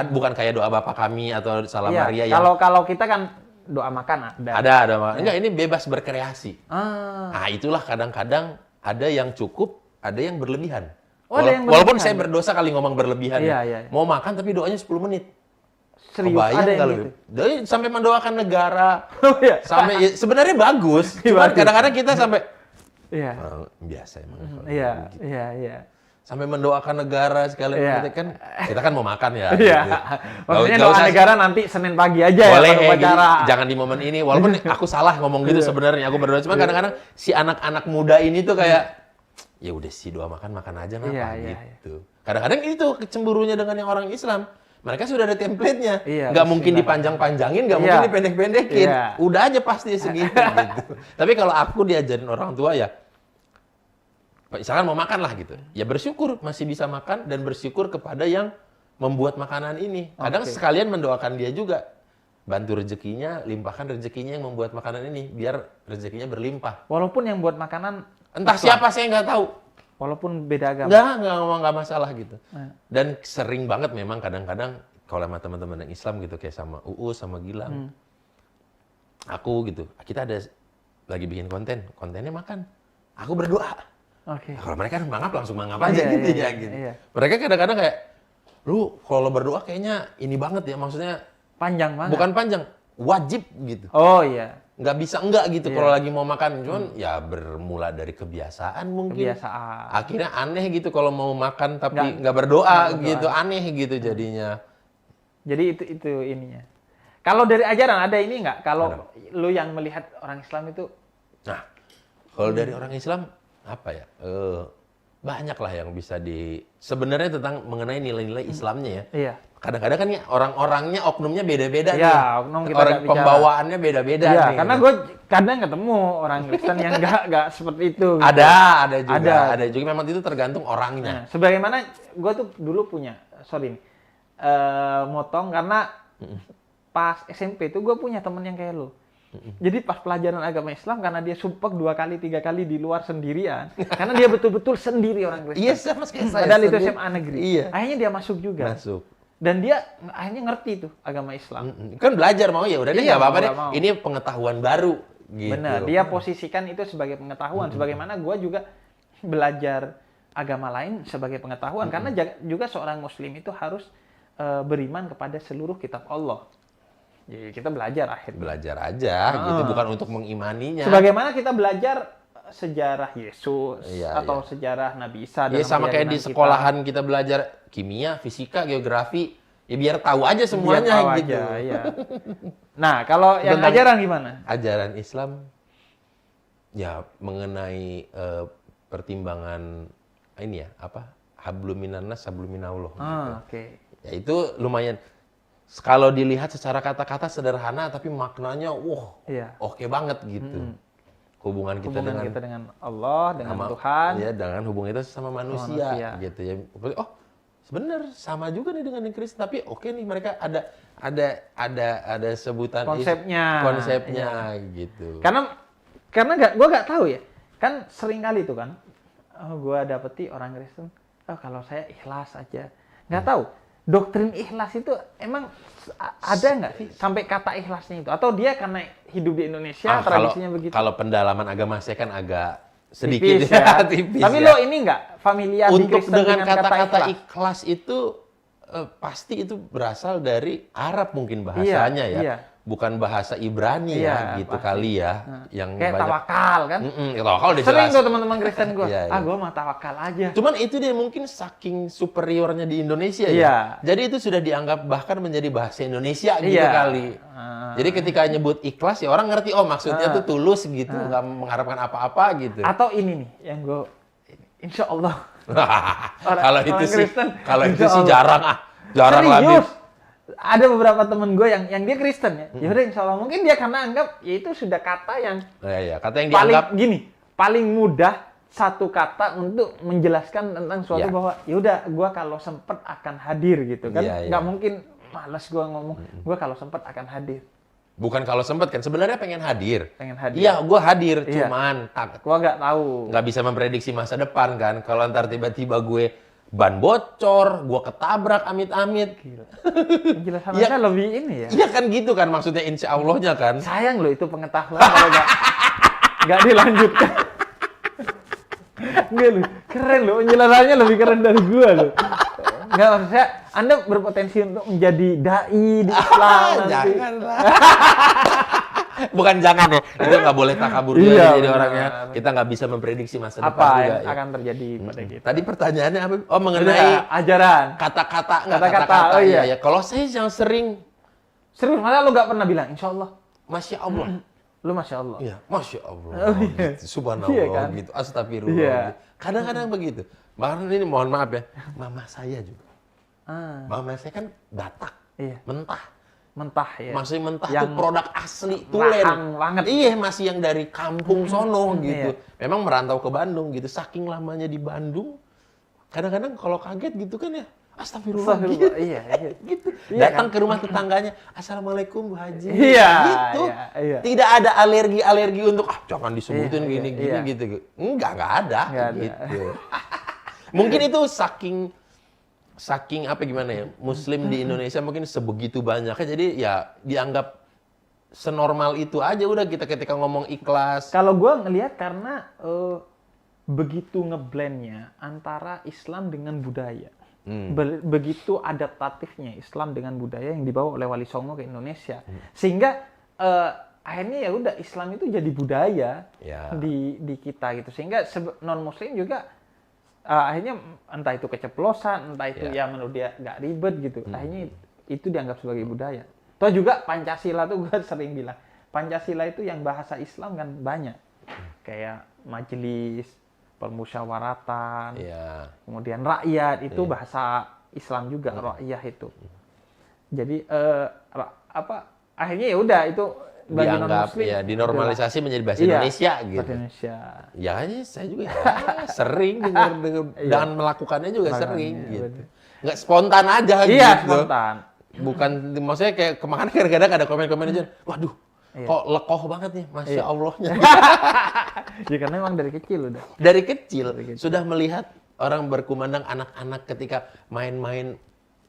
[SPEAKER 2] bukan kayak doa Bapa kami atau Salam
[SPEAKER 1] Iya.
[SPEAKER 2] Maria yang
[SPEAKER 1] Kalau kita kan doa makan ada.
[SPEAKER 2] ada. Enggak, ini bebas berkreasi.
[SPEAKER 1] Ah.
[SPEAKER 2] Nah, itulah kadang-kadang ada yang cukup, ada yang berlebihan.
[SPEAKER 1] Oh, ada yang
[SPEAKER 2] Walaupun
[SPEAKER 1] berlebihan.
[SPEAKER 2] saya berdosa kali ngomong berlebihan.
[SPEAKER 1] Iya,
[SPEAKER 2] ya.
[SPEAKER 1] iya.
[SPEAKER 2] Mau makan tapi doanya 10 menit.
[SPEAKER 1] Serius
[SPEAKER 2] Kebayang
[SPEAKER 1] ada yang
[SPEAKER 2] nggak lu?
[SPEAKER 1] gitu.
[SPEAKER 2] Dari sampai mendoakan negara,
[SPEAKER 1] Oh iya.
[SPEAKER 2] sampai ya, sebenarnya bagus. Cuman
[SPEAKER 1] Bagus.
[SPEAKER 2] kadang-kadang kita sampai
[SPEAKER 1] Iya.
[SPEAKER 2] biasa emang. kalau
[SPEAKER 1] Iya,
[SPEAKER 2] gitu.
[SPEAKER 1] iya, iya.
[SPEAKER 2] Sampai mendoakan negara sekalian
[SPEAKER 1] Iya.
[SPEAKER 2] kita kan mau makan ya.
[SPEAKER 1] Iya.
[SPEAKER 2] gitu.
[SPEAKER 1] Maksudnya
[SPEAKER 2] Nggak
[SPEAKER 1] doa
[SPEAKER 2] usah-
[SPEAKER 1] negara nanti Senin pagi aja
[SPEAKER 2] boleh
[SPEAKER 1] ya pada upacara.
[SPEAKER 2] jangan di momen ini walaupun aku salah ngomong gitu sebenarnya aku berdoa cuma kadang-kadang si anak-anak muda ini tuh kayak ya udah sih doa makan aja
[SPEAKER 1] Iya,
[SPEAKER 2] kenapa
[SPEAKER 1] iya,
[SPEAKER 2] gitu kadang-kadang itu kecemburunya dengan yang orang Islam mereka sudah ada template-nya
[SPEAKER 1] Iya,
[SPEAKER 2] nggak mungkin
[SPEAKER 1] bismillah.
[SPEAKER 2] dipanjang-panjangin nggak
[SPEAKER 1] Iya.
[SPEAKER 2] mungkin dipendek-pendekin
[SPEAKER 1] Iya.
[SPEAKER 2] udah aja pasti segitu gitu tapi kalau aku diajarin orang tua ya misalkan mau makan lah gitu ya bersyukur masih bisa makan dan bersyukur kepada yang membuat makanan ini kadang
[SPEAKER 1] Oke.
[SPEAKER 2] sekalian mendoakan dia juga bantu rezekinya, limpahkan rezekinya yang membuat makanan ini biar rezekinya berlimpah.
[SPEAKER 1] Walaupun yang buat makanan
[SPEAKER 2] Entah
[SPEAKER 1] Islam.
[SPEAKER 2] siapa saya nggak tahu.
[SPEAKER 1] Walaupun beda agama.
[SPEAKER 2] Nggak masalah gitu.
[SPEAKER 1] Nah.
[SPEAKER 2] Dan sering banget memang kadang-kadang kalau sama teman-teman yang Islam gitu kayak sama Uus sama Gilang, aku gitu, kita ada lagi bikin kontennya makan. Aku berdoa.
[SPEAKER 1] Oke.
[SPEAKER 2] Nah, kalau mereka mangap langsung mangap aja
[SPEAKER 1] Iya,
[SPEAKER 2] gitu
[SPEAKER 1] iya,
[SPEAKER 2] ya gitu.
[SPEAKER 1] iya.
[SPEAKER 2] Mereka kadang-kadang kayak, lu kalau berdoa kayaknya ini banget ya, maksudnya
[SPEAKER 1] Panjang banget.
[SPEAKER 2] bukan panjang, wajib gitu.
[SPEAKER 1] Oh iya.
[SPEAKER 2] Nggak bisa enggak gitu
[SPEAKER 1] Iya.
[SPEAKER 2] kalau lagi mau makan. Cuman ya bermula dari kebiasaan mungkin.
[SPEAKER 1] Kebiasaan.
[SPEAKER 2] Akhirnya aneh gitu kalau mau makan tapi
[SPEAKER 1] Nggak-
[SPEAKER 2] nggak berdoa
[SPEAKER 1] nggak berdoa.
[SPEAKER 2] gitu. Aneh gitu jadinya.
[SPEAKER 1] Jadi itu ininya. Kalau dari ajaran ada ini nggak? Kalau lu yang melihat orang Islam itu
[SPEAKER 2] Nah, kalau dari orang Islam apa ya? Banyak lah yang bisa sebenarnya tentang mengenai nilai-nilai Islamnya ya.
[SPEAKER 1] iya.
[SPEAKER 2] Kadang-kadang kan ya orang-orangnya oknumnya beda-beda
[SPEAKER 1] Iya,
[SPEAKER 2] nih.
[SPEAKER 1] oknum kita
[SPEAKER 2] Orang
[SPEAKER 1] nggak bicara.
[SPEAKER 2] pembawaannya beda-beda
[SPEAKER 1] Iya,
[SPEAKER 2] nih.
[SPEAKER 1] karena gue kadang ketemu orang Kristen yang nggak seperti itu. gitu.
[SPEAKER 2] ada juga.
[SPEAKER 1] Ada.
[SPEAKER 2] Ada juga memang itu tergantung orangnya.
[SPEAKER 1] Nah, sebagaimana gue tuh dulu punya, sorry nih, motong karena pas SMP tuh gue punya temen yang kayak lu. Jadi pas pelajaran agama Islam, karena dia sumpek 2 kali 3 kali di luar sendirian, karena dia betul-betul sendiri orang Kristen.
[SPEAKER 2] Iya, sama kayak saya.
[SPEAKER 1] Padahal itu
[SPEAKER 2] sendiri.
[SPEAKER 1] SMA negeri.
[SPEAKER 2] Iya.
[SPEAKER 1] Akhirnya dia masuk juga.
[SPEAKER 2] Masuk.
[SPEAKER 1] Dan dia akhirnya ngerti tuh agama Islam.
[SPEAKER 2] Kan belajar mau ya udah deh
[SPEAKER 1] Iya,
[SPEAKER 2] nggak apa-apa
[SPEAKER 1] mau
[SPEAKER 2] deh.
[SPEAKER 1] nggak mau.
[SPEAKER 2] Ini pengetahuan baru gitu.
[SPEAKER 1] Benar, dia posisikan itu sebagai pengetahuan. Sebagaimana gue juga belajar agama lain sebagai pengetahuan. Karena juga seorang muslim itu harus beriman kepada seluruh kitab Allah. Jadi kita belajar akhirnya.
[SPEAKER 2] Belajar aja gitu, bukan untuk mengimaninya.
[SPEAKER 1] Sebagaimana kita belajar sejarah Yesus
[SPEAKER 2] Iya,
[SPEAKER 1] atau sejarah Nabi Isa.
[SPEAKER 2] Ya
[SPEAKER 1] dalam
[SPEAKER 2] sama kayak di
[SPEAKER 1] keyakinan
[SPEAKER 2] sekolahan kita belajar kimia, fisika, geografi. Ya biar tahu aja
[SPEAKER 1] Biar
[SPEAKER 2] semuanya
[SPEAKER 1] tahu
[SPEAKER 2] gitu.
[SPEAKER 1] aja, iya. Nah, kalau yang
[SPEAKER 2] Tentang-
[SPEAKER 1] ajaran gimana?
[SPEAKER 2] Ajaran Islam ya mengenai pertimbangan ini ya, apa? Hablum minannas, hablum minallah gitu.
[SPEAKER 1] Oke.
[SPEAKER 2] Ya itu lumayan, kalau dilihat secara kata-kata sederhana tapi maknanya
[SPEAKER 1] Iya.
[SPEAKER 2] oke banget gitu. Hubungan kita
[SPEAKER 1] Hubungan
[SPEAKER 2] dengan
[SPEAKER 1] kita dengan Allah, dengan
[SPEAKER 2] sama-
[SPEAKER 1] Tuhan.
[SPEAKER 2] ya dengan hubungan kita sama manusia,
[SPEAKER 1] manusia.
[SPEAKER 2] gitu ya. Oh, bener sama juga nih dengan yang Kristen, tapi oke nih mereka ada sebutan konsepnya gitu.
[SPEAKER 1] Karena gue nggak tahu ya. Kan sering kali tuh kan, gue dapeti orang Kristen, kalau saya ikhlas aja. Nggak tahu, doktrin ikhlas itu emang ada nggak sih sampai kata ikhlasnya itu? Atau dia karena hidup di Indonesia tradisinya begitu?
[SPEAKER 2] Kalau pendalaman agama saya kan agak sedikit
[SPEAKER 1] Tipis ya.
[SPEAKER 2] tipis
[SPEAKER 1] Tapi
[SPEAKER 2] ya.
[SPEAKER 1] lo ini nggak familiar di
[SPEAKER 2] Untuk
[SPEAKER 1] Kristen
[SPEAKER 2] dengan kata-kata
[SPEAKER 1] ikhlas?
[SPEAKER 2] ikhlas itu pasti itu berasal dari Arab mungkin bahasanya ya.
[SPEAKER 1] Iya.
[SPEAKER 2] Bukan bahasa Ibrani
[SPEAKER 1] Iya,
[SPEAKER 2] ya gitu
[SPEAKER 1] pasti.
[SPEAKER 2] kali ya. Yang
[SPEAKER 1] Kayak
[SPEAKER 2] banyak
[SPEAKER 1] tawakal kan?
[SPEAKER 2] ya, tawakal udah
[SPEAKER 1] Sering
[SPEAKER 2] jelas.
[SPEAKER 1] tuh teman-teman Kristen gue,
[SPEAKER 2] Iya, iya.
[SPEAKER 1] gue mah tawakal aja.
[SPEAKER 2] Cuman itu dia mungkin saking superiornya di Indonesia
[SPEAKER 1] Iya.
[SPEAKER 2] ya. Jadi itu sudah dianggap bahkan menjadi bahasa Indonesia gitu
[SPEAKER 1] Iya.
[SPEAKER 2] kali. Jadi ketika nyebut ikhlas ya orang ngerti maksudnya tuh tulus gitu, nggak mengharapkan apa-apa gitu.
[SPEAKER 1] Atau ini nih, yang gue, insya Allah.
[SPEAKER 2] Kalau itu
[SPEAKER 1] orang
[SPEAKER 2] sih,
[SPEAKER 1] Kristen,
[SPEAKER 2] kalau itu
[SPEAKER 1] insya
[SPEAKER 2] sih
[SPEAKER 1] Allah.
[SPEAKER 2] jarang lah.
[SPEAKER 1] Serius. Ada beberapa temen gue yang dia Kristen ya. Ya udah insya Allah, mungkin dia karena anggap ya itu sudah kata yang
[SPEAKER 2] Ya, kata yang
[SPEAKER 1] paling
[SPEAKER 2] dianggap
[SPEAKER 1] paling mudah satu kata untuk menjelaskan tentang suatu
[SPEAKER 2] Ya.
[SPEAKER 1] bahwa ya udah gue kalau sempet akan hadir gitu kan.
[SPEAKER 2] Iya, iya.
[SPEAKER 1] Nggak mungkin males gue ngomong, gue kalau sempet akan hadir.
[SPEAKER 2] bukan kalau sempet kan sebenarnya pengen hadir.
[SPEAKER 1] Pengen hadir.
[SPEAKER 2] Iya, gue hadir,
[SPEAKER 1] Iya.
[SPEAKER 2] cuman
[SPEAKER 1] Gue nggak tahu.
[SPEAKER 2] nggak bisa memprediksi masa depan kan. Kalau ntar tiba-tiba gue ban bocor, gue ketabrak amit-amit.
[SPEAKER 1] Gila. Penjelasan
[SPEAKER 2] Iya.
[SPEAKER 1] Anda lebih ini ya.
[SPEAKER 2] Iya kan gitu kan maksudnya insya Allahnya kan.
[SPEAKER 1] Sayang loh itu pengetahuan kalau nggak dilanjutkan. Enggak loh, keren loh, penjelasannya lebih keren dari gua loh. Enggak, maksud saya, Anda berpotensi untuk menjadi dai di Islam nanti.
[SPEAKER 2] Janganlah. Bukan jangan ya, itu nggak boleh takabur
[SPEAKER 1] Iya,
[SPEAKER 2] juga jadi
[SPEAKER 1] benar.
[SPEAKER 2] orangnya. Kita nggak bisa memprediksi masa depan
[SPEAKER 1] Apa
[SPEAKER 2] juga.
[SPEAKER 1] yang
[SPEAKER 2] Ya.
[SPEAKER 1] akan terjadi pada kita?
[SPEAKER 2] Tadi pertanyaannya apa? Oh,
[SPEAKER 1] Udah,
[SPEAKER 2] mengenai
[SPEAKER 1] ajaran.
[SPEAKER 2] kata-kata, nggak
[SPEAKER 1] Kata-kata,
[SPEAKER 2] kata-kata.
[SPEAKER 1] oh iya.
[SPEAKER 2] Ya. Kalau saya yang sering,
[SPEAKER 1] Serius, masa lu nggak pernah bilang, insya Allah?
[SPEAKER 2] Masya Allah.
[SPEAKER 1] Lu Masya Allah.
[SPEAKER 2] Iya, Masya Allah.
[SPEAKER 1] Oh, iya.
[SPEAKER 2] Gitu. Subhanallah
[SPEAKER 1] Iya kan?
[SPEAKER 2] gitu. Astagfirullah.
[SPEAKER 1] Iya.
[SPEAKER 2] Gitu. Kadang-kadang begitu. Bahkan ini mohon maaf ya, mama saya juga.
[SPEAKER 1] Ah,
[SPEAKER 2] Mama saya kan Batak,
[SPEAKER 1] iya,
[SPEAKER 2] mentah.
[SPEAKER 1] mentah ya.
[SPEAKER 2] Masih mentah
[SPEAKER 1] Yang
[SPEAKER 2] tuh produk asli tulen.
[SPEAKER 1] rahang banget.
[SPEAKER 2] Iya, masih yang dari kampung sono gitu.
[SPEAKER 1] Iya.
[SPEAKER 2] Memang merantau ke Bandung gitu. Saking lamanya di Bandung, kadang-kadang kalau kaget gitu kan ya, astagfirullah gitu.
[SPEAKER 1] Astagfirullah, iya, iya.
[SPEAKER 2] Gitu.
[SPEAKER 1] Iya,
[SPEAKER 2] Datang
[SPEAKER 1] kan?
[SPEAKER 2] ke rumah tetangganya, assalamualaikum Bu Haji.
[SPEAKER 1] Iya,
[SPEAKER 2] gitu.
[SPEAKER 1] iya.
[SPEAKER 2] Tidak ada alergi untuk jangan disebutin
[SPEAKER 1] Iya,
[SPEAKER 2] gini
[SPEAKER 1] iya.
[SPEAKER 2] gitu. Enggak ada.
[SPEAKER 1] Nggak ada.
[SPEAKER 2] Gitu. Mungkin itu saking apa gimana ya? Muslim di Indonesia mungkin sebegitu banyaknya jadi ya dianggap senormal itu aja udah kita ketika ngomong ikhlas.
[SPEAKER 1] Kalau gue ngelihat karena begitu ngeblendnya antara Islam dengan budaya. Begitu adaptatifnya Islam dengan budaya yang dibawa oleh Wali Songo ke Indonesia. Sehingga akhirnya ya udah Islam itu jadi budaya
[SPEAKER 2] Ya.
[SPEAKER 1] di kita gitu. Sehingga non muslim juga akhirnya entah itu keceplosan, entah itu ya menurut dia nggak ribet gitu. Akhirnya itu dianggap sebagai budaya. Toh juga Pancasila tuh gue sering bilang, Pancasila itu yang bahasa Islam kan banyak. Kayak majelis, permusyawaratan,
[SPEAKER 2] Ya.
[SPEAKER 1] kemudian rakyat itu bahasa Islam juga, rakyat itu. Jadi akhirnya ya udah itu bagi
[SPEAKER 2] Dianggap
[SPEAKER 1] non-muslim
[SPEAKER 2] ya dinormalisasi menjadi bahasa
[SPEAKER 1] Iya,
[SPEAKER 2] Indonesia gitu.
[SPEAKER 1] bahasa Indonesia.
[SPEAKER 2] Ya ini saya juga ya, sering dengar dan melakukannya juga sering
[SPEAKER 1] Melakukannya,
[SPEAKER 2] gitu.
[SPEAKER 1] betul.
[SPEAKER 2] Nggak spontan aja
[SPEAKER 1] Iya,
[SPEAKER 2] gitu.
[SPEAKER 1] spontan.
[SPEAKER 2] Bukan maksudnya kayak kemarin kadang-kadang ada komen-komen aja, waduh
[SPEAKER 1] Iya.
[SPEAKER 2] kok lekoh banget nih, Masya
[SPEAKER 1] Iya.
[SPEAKER 2] Allahnya.
[SPEAKER 1] Ya karena emang dari kecil udah.
[SPEAKER 2] Dari kecil sudah melihat orang berkumandang anak-anak ketika main-main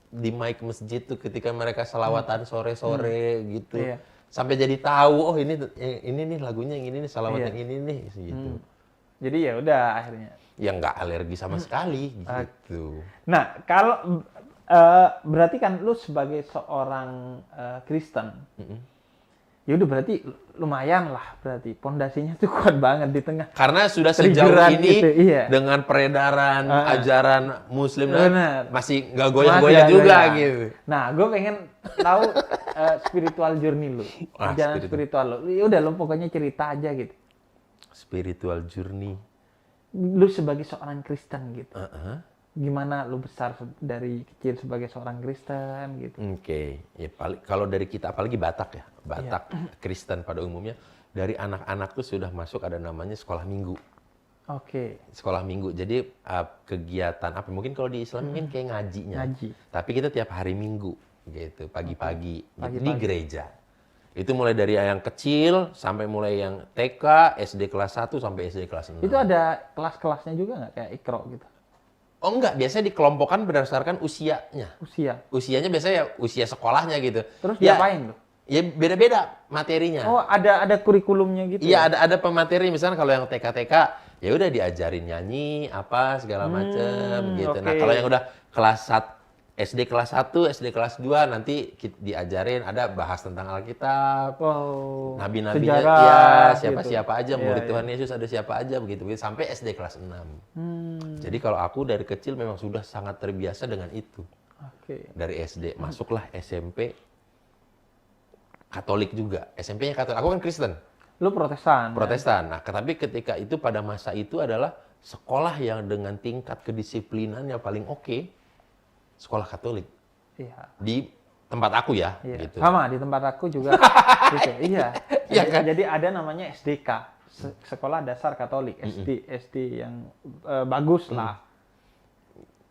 [SPEAKER 2] di mic masjid tuh ketika mereka selawatan sore-sore gitu.
[SPEAKER 1] Iya.
[SPEAKER 2] Sampai jadi tahu, oh ini nih lagunya yang ini nih, salawat
[SPEAKER 1] Iya.
[SPEAKER 2] yang ini nih gitu.
[SPEAKER 1] Jadi ya udah akhirnya.
[SPEAKER 2] Yang nggak alergi sama sekali gitu.
[SPEAKER 1] Nah, kalau berarti kan lu sebagai seorang Kristen, ya udah berarti lumayan lah, berarti pondasinya tuh kuat banget di tengah.
[SPEAKER 2] Karena sudah sejauh
[SPEAKER 1] Triggeran
[SPEAKER 2] ini
[SPEAKER 1] gitu, iya.
[SPEAKER 2] dengan peredaran ajaran Muslim
[SPEAKER 1] Benar.
[SPEAKER 2] masih nggak goyah-goyah
[SPEAKER 1] Masih
[SPEAKER 2] juga
[SPEAKER 1] goyang.
[SPEAKER 2] gitu.
[SPEAKER 1] Nah, gue pengen tahu spiritual journey lu,
[SPEAKER 2] Ah,
[SPEAKER 1] jalan spiritual lu. Ya udah lu pokoknya cerita aja gitu.
[SPEAKER 2] Spiritual journey.
[SPEAKER 1] Lu sebagai seorang Kristen gitu.
[SPEAKER 2] Uh-uh.
[SPEAKER 1] Gimana lu besar dari kecil sebagai seorang Kristen gitu.
[SPEAKER 2] Oke, ya kalau dari kita apalagi Batak ya, Batak Kristen pada umumnya dari anak-anak tuh sudah masuk ada namanya sekolah minggu.
[SPEAKER 1] Oke.
[SPEAKER 2] Sekolah minggu. Jadi kegiatan apa? Mungkin kalau di Islam mungkin kayak ngajinya.
[SPEAKER 1] Ngaji.
[SPEAKER 2] Tapi kita tiap hari Minggu gitu, pagi-pagi gitu, di
[SPEAKER 1] Pagi-pagi.
[SPEAKER 2] gereja. Itu mulai dari yang kecil sampai mulai yang TK, SD kelas 1 sampai SD kelas 6.
[SPEAKER 1] Itu ada kelas-kelasnya juga nggak kayak Iqra gitu?
[SPEAKER 2] Oh enggak, biasanya dikelompokkan berdasarkan usianya.
[SPEAKER 1] Usia.
[SPEAKER 2] Usianya biasanya ya usia sekolahnya gitu.
[SPEAKER 1] Terus
[SPEAKER 2] ya,
[SPEAKER 1] diapain tuh?
[SPEAKER 2] Ya beda-beda materinya.
[SPEAKER 1] Oh, ada kurikulumnya gitu.
[SPEAKER 2] Iya,
[SPEAKER 1] ya?
[SPEAKER 2] ada pemateri misalnya kalau yang TK-TK ya udah diajarin nyanyi apa segala macam gitu. Nah,
[SPEAKER 1] oke.
[SPEAKER 2] kalau yang udah kelas 1 SD kelas 1, SD kelas 2 nanti diajarin ada bahas tentang Alkitab.
[SPEAKER 1] Wow.
[SPEAKER 2] Nabi-nabinya
[SPEAKER 1] Sejarah,
[SPEAKER 2] ya,
[SPEAKER 1] gitu.
[SPEAKER 2] siapa-siapa aja,
[SPEAKER 1] Iya,
[SPEAKER 2] murid
[SPEAKER 1] iya.
[SPEAKER 2] Tuhan Yesus ada siapa aja begitu sampai SD kelas 6. Jadi kalau aku dari kecil memang sudah sangat terbiasa dengan itu.
[SPEAKER 1] Oke.
[SPEAKER 2] Dari SD masuklah SMP Katolik juga. SMP-nya Katolik. Aku kan Kristen.
[SPEAKER 1] Lu Protestan.
[SPEAKER 2] Protestan. Nah, tapi ketika itu pada masa itu adalah sekolah yang dengan tingkat kedisiplinannya paling oke, sekolah Katolik
[SPEAKER 1] Iya.
[SPEAKER 2] di tempat aku ya,
[SPEAKER 1] Iya.
[SPEAKER 2] gitu.
[SPEAKER 1] Sama di tempat aku juga gitu. Iya.
[SPEAKER 2] Iya kan?
[SPEAKER 1] Jadi ada namanya SDK, Sekolah Dasar Katolik, SD yang bagus lah.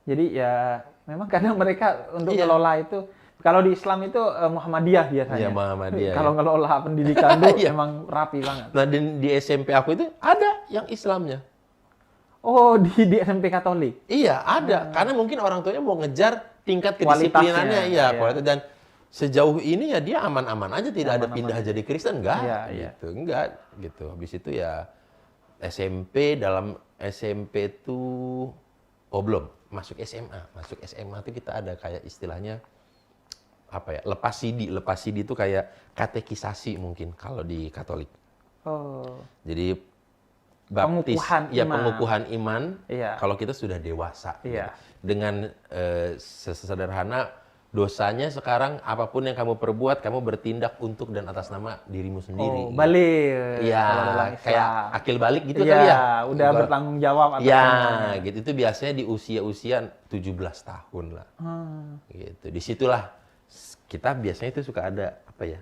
[SPEAKER 1] Jadi ya memang kadang mereka untuk
[SPEAKER 2] Iya.
[SPEAKER 1] ngelola itu, kalau di Islam itu Muhammadiyah biasanya.
[SPEAKER 2] Iya, Muhammadiyah,
[SPEAKER 1] Kalau ngelola pendidikan tuh
[SPEAKER 2] Iya.
[SPEAKER 1] emang rapi banget.
[SPEAKER 2] Nah, di SMP aku itu ada yang Islamnya.
[SPEAKER 1] Oh, di SMP Katolik.
[SPEAKER 2] Iya, ada. Karena mungkin orang tuanya mau ngejar tingkat
[SPEAKER 1] Kualitasnya,
[SPEAKER 2] kedisiplinannya,
[SPEAKER 1] iya.
[SPEAKER 2] kualitas. Dan sejauh ini ya dia aman-aman aja, tidak ada
[SPEAKER 1] Aman-aman
[SPEAKER 2] pindah jadi Kristen, enggak,
[SPEAKER 1] Iya, iya.
[SPEAKER 2] gitu, enggak, gitu. Habis itu ya SMP, dalam SMP tuh, oh belum, masuk SMA tuh kita ada kayak istilahnya apa ya, lepas CD itu kayak katekisasi mungkin kalau di Katolik.
[SPEAKER 1] Oh.
[SPEAKER 2] Jadi baptis,
[SPEAKER 1] Pengukuhan
[SPEAKER 2] ya
[SPEAKER 1] iman.
[SPEAKER 2] pengukuhan iman.
[SPEAKER 1] Iya.
[SPEAKER 2] Kalau kita sudah dewasa,
[SPEAKER 1] Iya.
[SPEAKER 2] dengan sesederhana dosanya sekarang apapun yang kamu perbuat, kamu bertindak untuk dan atas nama dirimu sendiri.
[SPEAKER 1] Oh, balik.
[SPEAKER 2] Iya,
[SPEAKER 1] kalau dalam Islam.
[SPEAKER 2] kayak akil balik gitu
[SPEAKER 1] Iya,
[SPEAKER 2] kali ya.
[SPEAKER 1] udah
[SPEAKER 2] Kalau-
[SPEAKER 1] bertanggung jawab atas
[SPEAKER 2] Ya,
[SPEAKER 1] semuanya.
[SPEAKER 2] gitu. Itu biasanya di usia-usia 17 tahun lah. Gitu. Disitulah kita biasanya itu suka ada apa ya,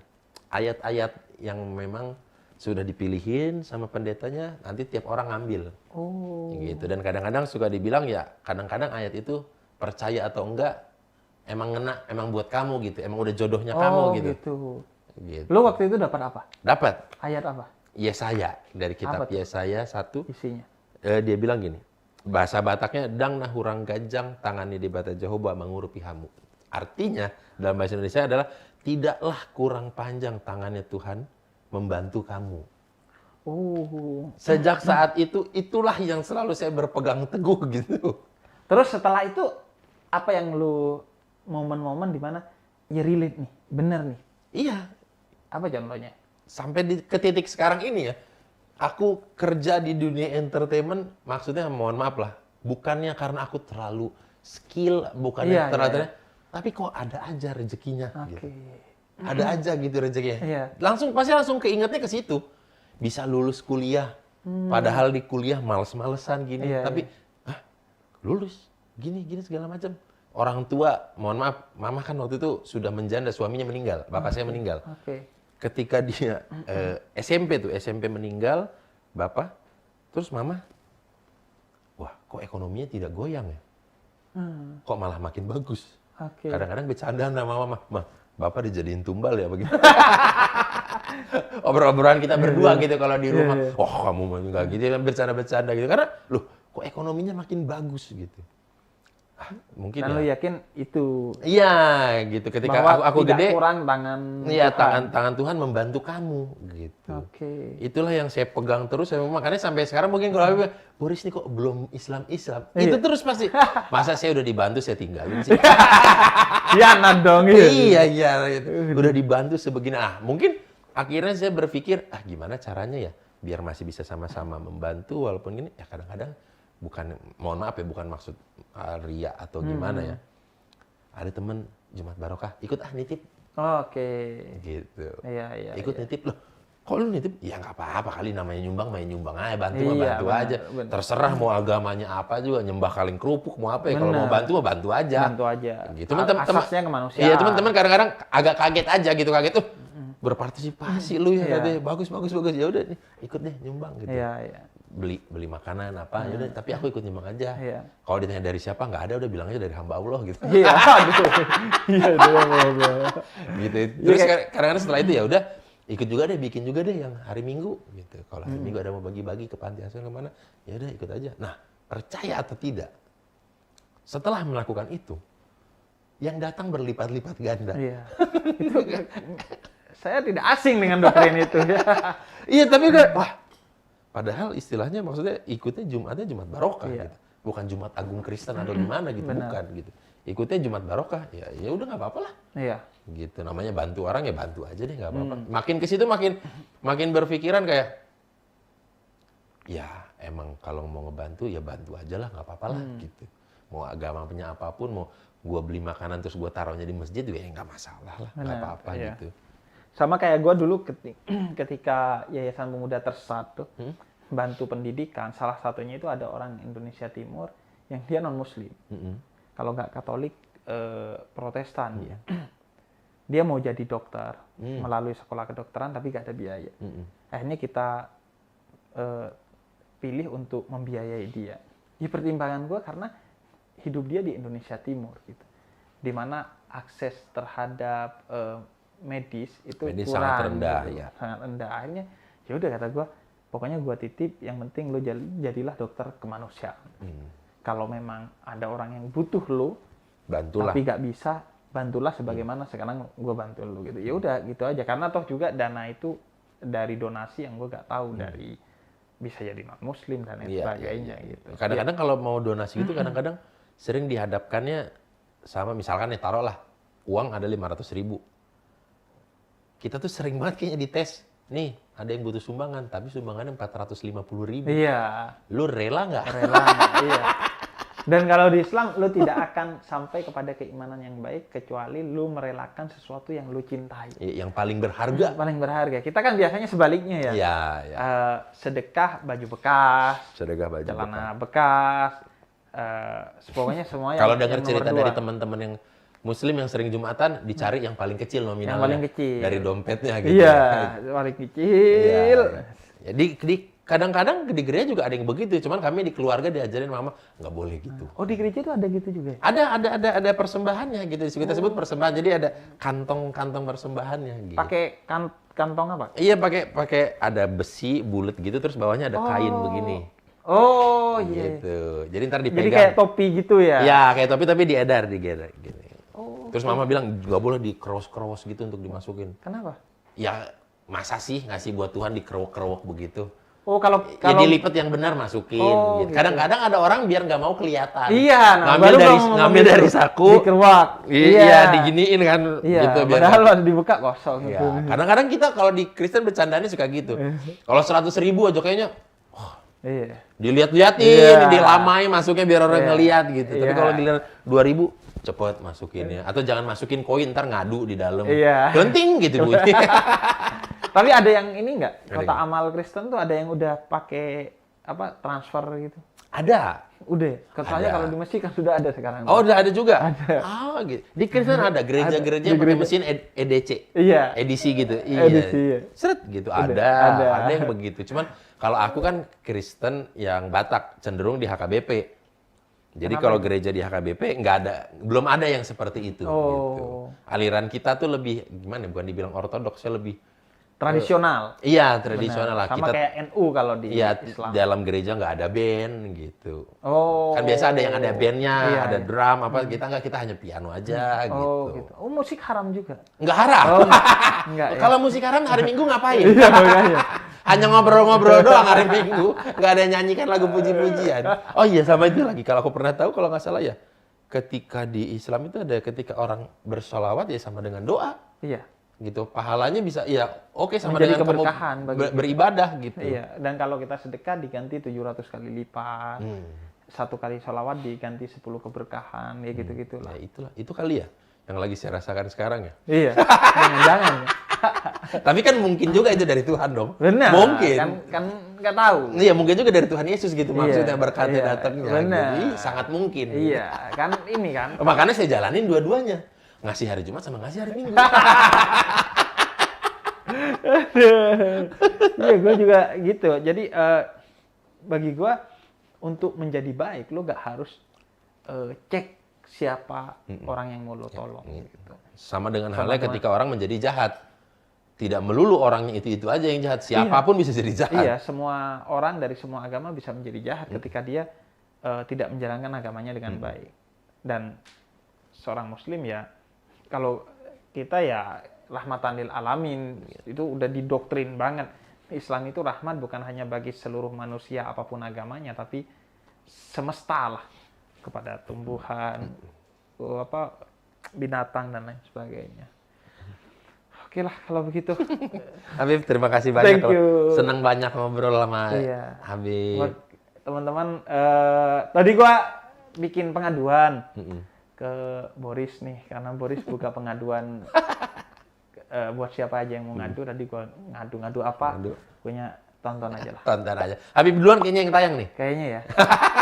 [SPEAKER 2] ayat-ayat yang memang sudah dipilihin sama pendetanya, nanti tiap orang ngambil.
[SPEAKER 1] Oh.
[SPEAKER 2] Gitu. Dan kadang-kadang suka dibilang ya, kadang-kadang ayat itu percaya atau enggak, emang ngena, emang buat kamu gitu, emang udah jodohnya kamu gitu. Gitu.
[SPEAKER 1] Lu waktu itu dapat apa?
[SPEAKER 2] Dapat
[SPEAKER 1] Ayat apa
[SPEAKER 2] Yesaya dari kitab
[SPEAKER 1] Apa tuh?
[SPEAKER 2] Yesaya 1.
[SPEAKER 1] isinya?
[SPEAKER 2] Dia bilang gini, bahasa Bataknya, dang nah hurang gajang tangannya di bata Jehovah mengurupi hamu. Artinya dalam bahasa Indonesia adalah tidaklah kurang panjang tangannya Tuhan membantu kamu.
[SPEAKER 1] Oh.
[SPEAKER 2] Sejak saat itu, itulah yang selalu saya berpegang teguh gitu.
[SPEAKER 1] Terus setelah itu apa yang lu momen-momen di mana ya relate nih, bener nih.
[SPEAKER 2] Iya,
[SPEAKER 1] Apa contohnya?
[SPEAKER 2] sampai ke titik sekarang ini ya, aku kerja di dunia entertainment, maksudnya mohon maaf lah, bukannya karena aku terlalu skill, bukannya
[SPEAKER 1] Iya,
[SPEAKER 2] terlalu,
[SPEAKER 1] iya.
[SPEAKER 2] tapi kok ada aja rezekinya.
[SPEAKER 1] Oke.
[SPEAKER 2] Gitu. Ada aja gitu rezekinya.
[SPEAKER 1] Iya.
[SPEAKER 2] Pasti langsung keingetnya ke situ. Bisa lulus kuliah, padahal di kuliah males-malesan gini,
[SPEAKER 1] Iya,
[SPEAKER 2] tapi lulus, gini segala macam. Orang tua, mohon maaf, mama kan waktu itu sudah menjanda, suaminya meninggal, bapak saya meninggal.
[SPEAKER 1] Oke.
[SPEAKER 2] Ketika dia SMP meninggal, bapak, terus mama, wah kok ekonominya tidak goyang ya? Kok malah makin bagus?
[SPEAKER 1] Oke.
[SPEAKER 2] Kadang-kadang bercanda sama mama, "Ma, Bapak dijadiin tumbal ya begitu. Obrol-obrolan kita berdua gitu kalau di rumah.
[SPEAKER 1] Iya.
[SPEAKER 2] Oh kamu mah enggak gitu kan bercanda-bercanda gitu. Karena loh kok ekonominya makin bagus gitu. Mungkin
[SPEAKER 1] Dan
[SPEAKER 2] ya.
[SPEAKER 1] lu yakin itu
[SPEAKER 2] Iya gitu. Ketika
[SPEAKER 1] bahwa
[SPEAKER 2] aku
[SPEAKER 1] tidak
[SPEAKER 2] gede,
[SPEAKER 1] kurang tangan
[SPEAKER 2] iya
[SPEAKER 1] Tuhan.
[SPEAKER 2] tangan Tuhan membantu kamu gitu.
[SPEAKER 1] Oke.
[SPEAKER 2] Itulah yang saya pegang terus. Makanya sampai sekarang mungkin kalau aku, Boris nih kok belum Islam.
[SPEAKER 1] Iya.
[SPEAKER 2] Itu terus pasti. Masa saya udah dibantu saya tinggalin sih.
[SPEAKER 1] Hianat dong
[SPEAKER 2] Iya gitu. Udah dibantu sebegini. Mungkin akhirnya saya berpikir gimana caranya ya biar masih bisa sama-sama membantu walaupun gini ya kadang-kadang bukan mohon maaf ya bukan maksud ria atau gimana ya. Ada temen Jumat Barokah ikut nitip.
[SPEAKER 1] Oke.
[SPEAKER 2] Gitu.
[SPEAKER 1] Iya.
[SPEAKER 2] Ikut nitip loh. Kok lu nitip? Ya nggak apa-apa kali namanya nyumbang main nyumbang aja bantu
[SPEAKER 1] Iya,
[SPEAKER 2] bantu
[SPEAKER 1] benar,
[SPEAKER 2] aja.
[SPEAKER 1] benar.
[SPEAKER 2] Terserah mau agamanya apa juga nyembah kaleng kerupuk mau apa ya kalau
[SPEAKER 1] Benar.
[SPEAKER 2] mau bantu bantu aja.
[SPEAKER 1] Bantu aja.
[SPEAKER 2] Gitu teman-teman.
[SPEAKER 1] Asasnya kemanusiaan.
[SPEAKER 2] Iya teman-teman kadang-kadang agak kaget aja gitu kaget tuh. Berpartisipasi lu ya
[SPEAKER 1] Iya.
[SPEAKER 2] katanya bagus ya udah nih ikut deh nyumbang gitu.
[SPEAKER 1] Iya.
[SPEAKER 2] Beli makanan apa ya udah tapi aku ikut nyumbang aja.
[SPEAKER 1] Iya.
[SPEAKER 2] Kalau ditanya dari siapa nggak ada udah bilang aja dari hamba Allah gitu.
[SPEAKER 1] Iya, aduh. Iya,
[SPEAKER 2] Gitu. Terus kadang-kadang setelah itu ya udah ikut juga deh bikin juga deh yang hari Minggu gitu. Kalau hari Minggu ada mau bagi-bagi ke panti asuhan kemana ya udah ikut aja. Nah percaya atau tidak setelah melakukan itu yang datang berlipat-lipat ganda.
[SPEAKER 1] Iya. Itu saya tidak asing dengan doktrin itu ya.
[SPEAKER 2] Iya tapi kan wah padahal istilahnya maksudnya ikutnya Jumatnya Jumat Barokah
[SPEAKER 1] Iya.
[SPEAKER 2] gitu. Bukan Jumat Agung Kristen atau gimana gitu
[SPEAKER 1] Benar.
[SPEAKER 2] bukan gitu. Ikutnya Jumat Barokah ya udah nggak apa-apa lah.
[SPEAKER 1] Iya.
[SPEAKER 2] Gitu namanya bantu orang ya bantu aja deh nggak apa-apa. Makin ke situ makin berpikiran kayak ya emang kalau mau ngebantu ya bantu aja lah nggak apa-apa lah gitu. Mau agamanya apapun mau gua beli makanan terus gua taruhnya di masjid juga ya nggak masalah lah nggak
[SPEAKER 1] Benar,
[SPEAKER 2] apa-apa
[SPEAKER 1] iya.
[SPEAKER 2] gitu.
[SPEAKER 1] Sama kayak gue dulu ketika Yayasan Pemuda Tersatu bantu pendidikan, salah satunya itu ada orang Indonesia Timur yang dia non-Muslim. Kalau nggak Katolik, Protestan dia. Dia mau jadi dokter melalui sekolah kedokteran tapi nggak ada biaya. Akhirnya kita pilih untuk membiayai dia. Di pertimbangan gue karena hidup dia di Indonesia Timur gitu, di mana akses terhadap medis itu
[SPEAKER 2] Medis
[SPEAKER 1] kurang,
[SPEAKER 2] sangat rendah,
[SPEAKER 1] gitu.
[SPEAKER 2] ya.
[SPEAKER 1] Sangat rendah. Akhirnya ya udah kata gue, pokoknya gue titip, yang penting lo jadilah dokter kemanusiaan. Kalau memang ada orang yang butuh lo,
[SPEAKER 2] Bantulah.
[SPEAKER 1] tapi nggak bisa, bantulah sebagaimana sekarang gue bantu lo gitu. Ya udah gitu aja, karena toh juga dana itu dari donasi yang gue nggak tahu dari bisa jadi non Muslim dan lain sebagainya gitu.
[SPEAKER 2] Kadang-kadang kalau mau donasi itu kadang-kadang sering dihadapkannya sama misalkan nih taruhlah uang ada 500.000. Kita tuh sering banget kayaknya dites. Nih, ada yang butuh sumbangan, tapi sumbangannya 450.000.
[SPEAKER 1] Iya.
[SPEAKER 2] Lu rela nggak?
[SPEAKER 1] Rela, iya. Dan kalau di Islam, lu tidak akan sampai kepada keimanan yang baik kecuali lu merelakan sesuatu yang lu cintai.
[SPEAKER 2] Yang paling berharga.
[SPEAKER 1] Paling berharga. Kita kan biasanya sebaliknya ya.
[SPEAKER 2] Iya.
[SPEAKER 1] Sedekah baju bekas,
[SPEAKER 2] Sedekah baju
[SPEAKER 1] celana bekas, pokoknya semua yang
[SPEAKER 2] Kalau dengar
[SPEAKER 1] yang
[SPEAKER 2] cerita
[SPEAKER 1] nomor
[SPEAKER 2] dari
[SPEAKER 1] dua.
[SPEAKER 2] teman-teman yang Muslim yang sering Jumatan, dicari yang paling kecil nominalnya.
[SPEAKER 1] Yang paling kecil.
[SPEAKER 2] Dari dompetnya gitu.
[SPEAKER 1] Iya, paling kecil.
[SPEAKER 2] Ya, di kadang-kadang di gereja juga ada yang begitu. Cuman kami di keluarga diajarin mama nggak boleh gitu.
[SPEAKER 1] Oh, di gereja itu ada gitu juga ya?
[SPEAKER 2] Ada persembahannya gitu. Kita sebut persembahan. Jadi ada kantong persembahannya gitu.
[SPEAKER 1] Pakai kantong apa?
[SPEAKER 2] Iya pakai ada besi bulat gitu terus bawahnya ada kain begini.
[SPEAKER 1] Oh, iya.
[SPEAKER 2] Gitu. Jadi ntar dipegang.
[SPEAKER 1] Jadi kayak topi gitu ya?
[SPEAKER 2] Ya kayak topi tapi diedar gini. Terus mama bilang nggak boleh dikerowos-kerowos gitu untuk dimasukin.
[SPEAKER 1] Kenapa?
[SPEAKER 2] Ya masa sih ngasih buat Tuhan dikerowok-kerowok begitu.
[SPEAKER 1] Oh, kalau
[SPEAKER 2] Ya dilipat yang benar masukin.
[SPEAKER 1] Oh,
[SPEAKER 2] gitu.
[SPEAKER 1] gitu.
[SPEAKER 2] Kadang-kadang ada orang biar nggak mau kelihatan.
[SPEAKER 1] Iya, nah,
[SPEAKER 2] ngambil
[SPEAKER 1] baru
[SPEAKER 2] dari
[SPEAKER 1] ngomong
[SPEAKER 2] ngambil
[SPEAKER 1] gitu.
[SPEAKER 2] dari saku.
[SPEAKER 1] Dikeruak.
[SPEAKER 2] Iya, diginiin kan.
[SPEAKER 1] Iya,
[SPEAKER 2] Gitu, biar
[SPEAKER 1] padahal pas dibuka kosong.
[SPEAKER 2] Ya, kadang-kadang kita kalau di Kristen bercandanya suka gitu. Kalau 100.000 aja kayaknya
[SPEAKER 1] Iya.
[SPEAKER 2] dilihat-lihatin,
[SPEAKER 1] Iya.
[SPEAKER 2] dilamai masuknya biar orang
[SPEAKER 1] Iya.
[SPEAKER 2] ngeliat gitu. Tapi
[SPEAKER 1] Iya.
[SPEAKER 2] kalau dilihat 2.000 cepet masukin ya. Atau jangan masukin koin ntar ngadu di dalam.
[SPEAKER 1] Iya.
[SPEAKER 2] Genting gitu bunyi.
[SPEAKER 1] Tapi ada yang ini nggak?
[SPEAKER 2] Ada
[SPEAKER 1] Kotak amal Kristen tuh ada yang udah pakai apa transfer gitu?
[SPEAKER 2] Ada.
[SPEAKER 1] Udah. Soalnya
[SPEAKER 2] Ada.
[SPEAKER 1] kalau di masjid kan sudah ada sekarang.
[SPEAKER 2] Oh, udah ada juga?
[SPEAKER 1] Ada.
[SPEAKER 2] Oh, gitu. Di Kristen ada gereja-gereja
[SPEAKER 1] Ada.
[SPEAKER 2] yang
[SPEAKER 1] Di
[SPEAKER 2] pakai
[SPEAKER 1] gereja.
[SPEAKER 2] mesin EDC.
[SPEAKER 1] Iya.
[SPEAKER 2] Edisi gitu.
[SPEAKER 1] Edisi, iya.
[SPEAKER 2] Seret gitu.
[SPEAKER 1] Ada.
[SPEAKER 2] Ada yang begitu. Cuman kalau aku kan Kristen yang Batak, cenderung di HKBP. Jadi
[SPEAKER 1] Kenapa
[SPEAKER 2] kalau
[SPEAKER 1] itu?
[SPEAKER 2] gereja di HKBP belum ada yang seperti itu. Gitu.
[SPEAKER 1] Oh.
[SPEAKER 2] Aliran kita tuh lebih gimana? Bukan dibilang ortodoks, ya lebih
[SPEAKER 1] Tradisional.
[SPEAKER 2] iya tradisional
[SPEAKER 1] Benar.
[SPEAKER 2] lah.
[SPEAKER 1] Sama
[SPEAKER 2] Kita
[SPEAKER 1] kayak NU kalau di
[SPEAKER 2] iya
[SPEAKER 1] Islam.
[SPEAKER 2] dalam gereja nggak ada band gitu.
[SPEAKER 1] Oh.
[SPEAKER 2] Kan biasa ada yang ada bandnya,
[SPEAKER 1] Iya,
[SPEAKER 2] ada
[SPEAKER 1] iya.
[SPEAKER 2] drum apa. Kita nggak, kita hanya piano aja
[SPEAKER 1] Oh,
[SPEAKER 2] gitu.
[SPEAKER 1] gitu. Oh, musik haram juga.
[SPEAKER 2] Nggak haram.
[SPEAKER 1] Oh, enggak ya.
[SPEAKER 2] Kalau musik haram hari Minggu ngapain?
[SPEAKER 1] Iya, makanya.
[SPEAKER 2] Hanya ngobrol-ngobrol doang hari Minggu, nggak ada nyanyikan lagu puji-pujian. Oh iya, sama itu lagi. Kalau aku pernah tahu, kalau nggak salah ya, ketika di Islam itu ada ketika orang bersolawat ya sama dengan doa,
[SPEAKER 1] Iya.
[SPEAKER 2] gitu. Pahalanya bisa, ya oke sama
[SPEAKER 1] Menjadi
[SPEAKER 2] dengan kamu
[SPEAKER 1] keberkahan bagi kita.
[SPEAKER 2] beribadah gitu.
[SPEAKER 1] Iya, dan kalau kita sedekah diganti 700 kali lipat. Satu kali sholawat diganti 10 keberkahan, ya gitu-gitulah.
[SPEAKER 2] Ya itulah, itu kali ya yang lagi saya rasakan sekarang ya.
[SPEAKER 1] Iya, jangan-jangan. Ya.
[SPEAKER 2] Tapi kan mungkin juga itu dari Tuhan dong.
[SPEAKER 1] Benar.
[SPEAKER 2] Mungkin.
[SPEAKER 1] Kan nggak tahu.
[SPEAKER 2] Iya, mungkin juga dari Tuhan Yesus gitu maksudnya
[SPEAKER 1] Iya,
[SPEAKER 2] berkatnya
[SPEAKER 1] iya,
[SPEAKER 2] datangnya.
[SPEAKER 1] benar.
[SPEAKER 2] Jadi sangat mungkin.
[SPEAKER 1] Iya, kan ini kan.
[SPEAKER 2] Makanya saya jalanin dua-duanya. Ngasih hari Jumat sama ngasih hari Minggu.
[SPEAKER 1] Iya, gue juga gitu. Jadi bagi gue untuk menjadi baik, lo gak harus cek siapa orang yang mau lo tolong. Gitu.
[SPEAKER 2] Sama dengan halnya ketika orang menjadi jahat. Tidak melulu orangnya itu aja yang jahat. Siapapun bisa jadi jahat.
[SPEAKER 1] Iya, semua orang dari semua agama bisa menjadi jahat ketika dia tidak menjalankan agamanya dengan baik. Dan seorang Muslim ya, kalau kita ya rahmatan lil alamin, itu udah didoktrin banget. Islam itu rahmat bukan hanya bagi seluruh manusia apapun agamanya, tapi semesta lah, kepada tumbuhan, binatang dan lain sebagainya. Oke lah kalau begitu.
[SPEAKER 2] Habib, terima kasih banyak.
[SPEAKER 1] Thank you.
[SPEAKER 2] Senang banyak ngobrol sama
[SPEAKER 1] Iya.
[SPEAKER 2] Habib.
[SPEAKER 1] Buat teman-teman, tadi gua bikin pengaduan ke Boris nih, karena Boris buka pengaduan buat siapa aja yang mau ngadu. Tadi gua ngadu apa? Punya tonton aja lah.
[SPEAKER 2] Tonton aja. Habib duluan kayaknya yang tayang nih.
[SPEAKER 1] Kayaknya ya.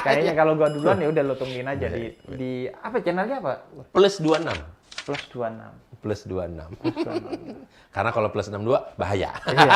[SPEAKER 1] Kayaknya kalau gua duluan ya udah lo tungguin aja di apa channelnya apa?
[SPEAKER 2] Plus 26.
[SPEAKER 1] Plus 26.
[SPEAKER 2] Plus 26. Karena kalau plus 62 bahaya.
[SPEAKER 1] Iya.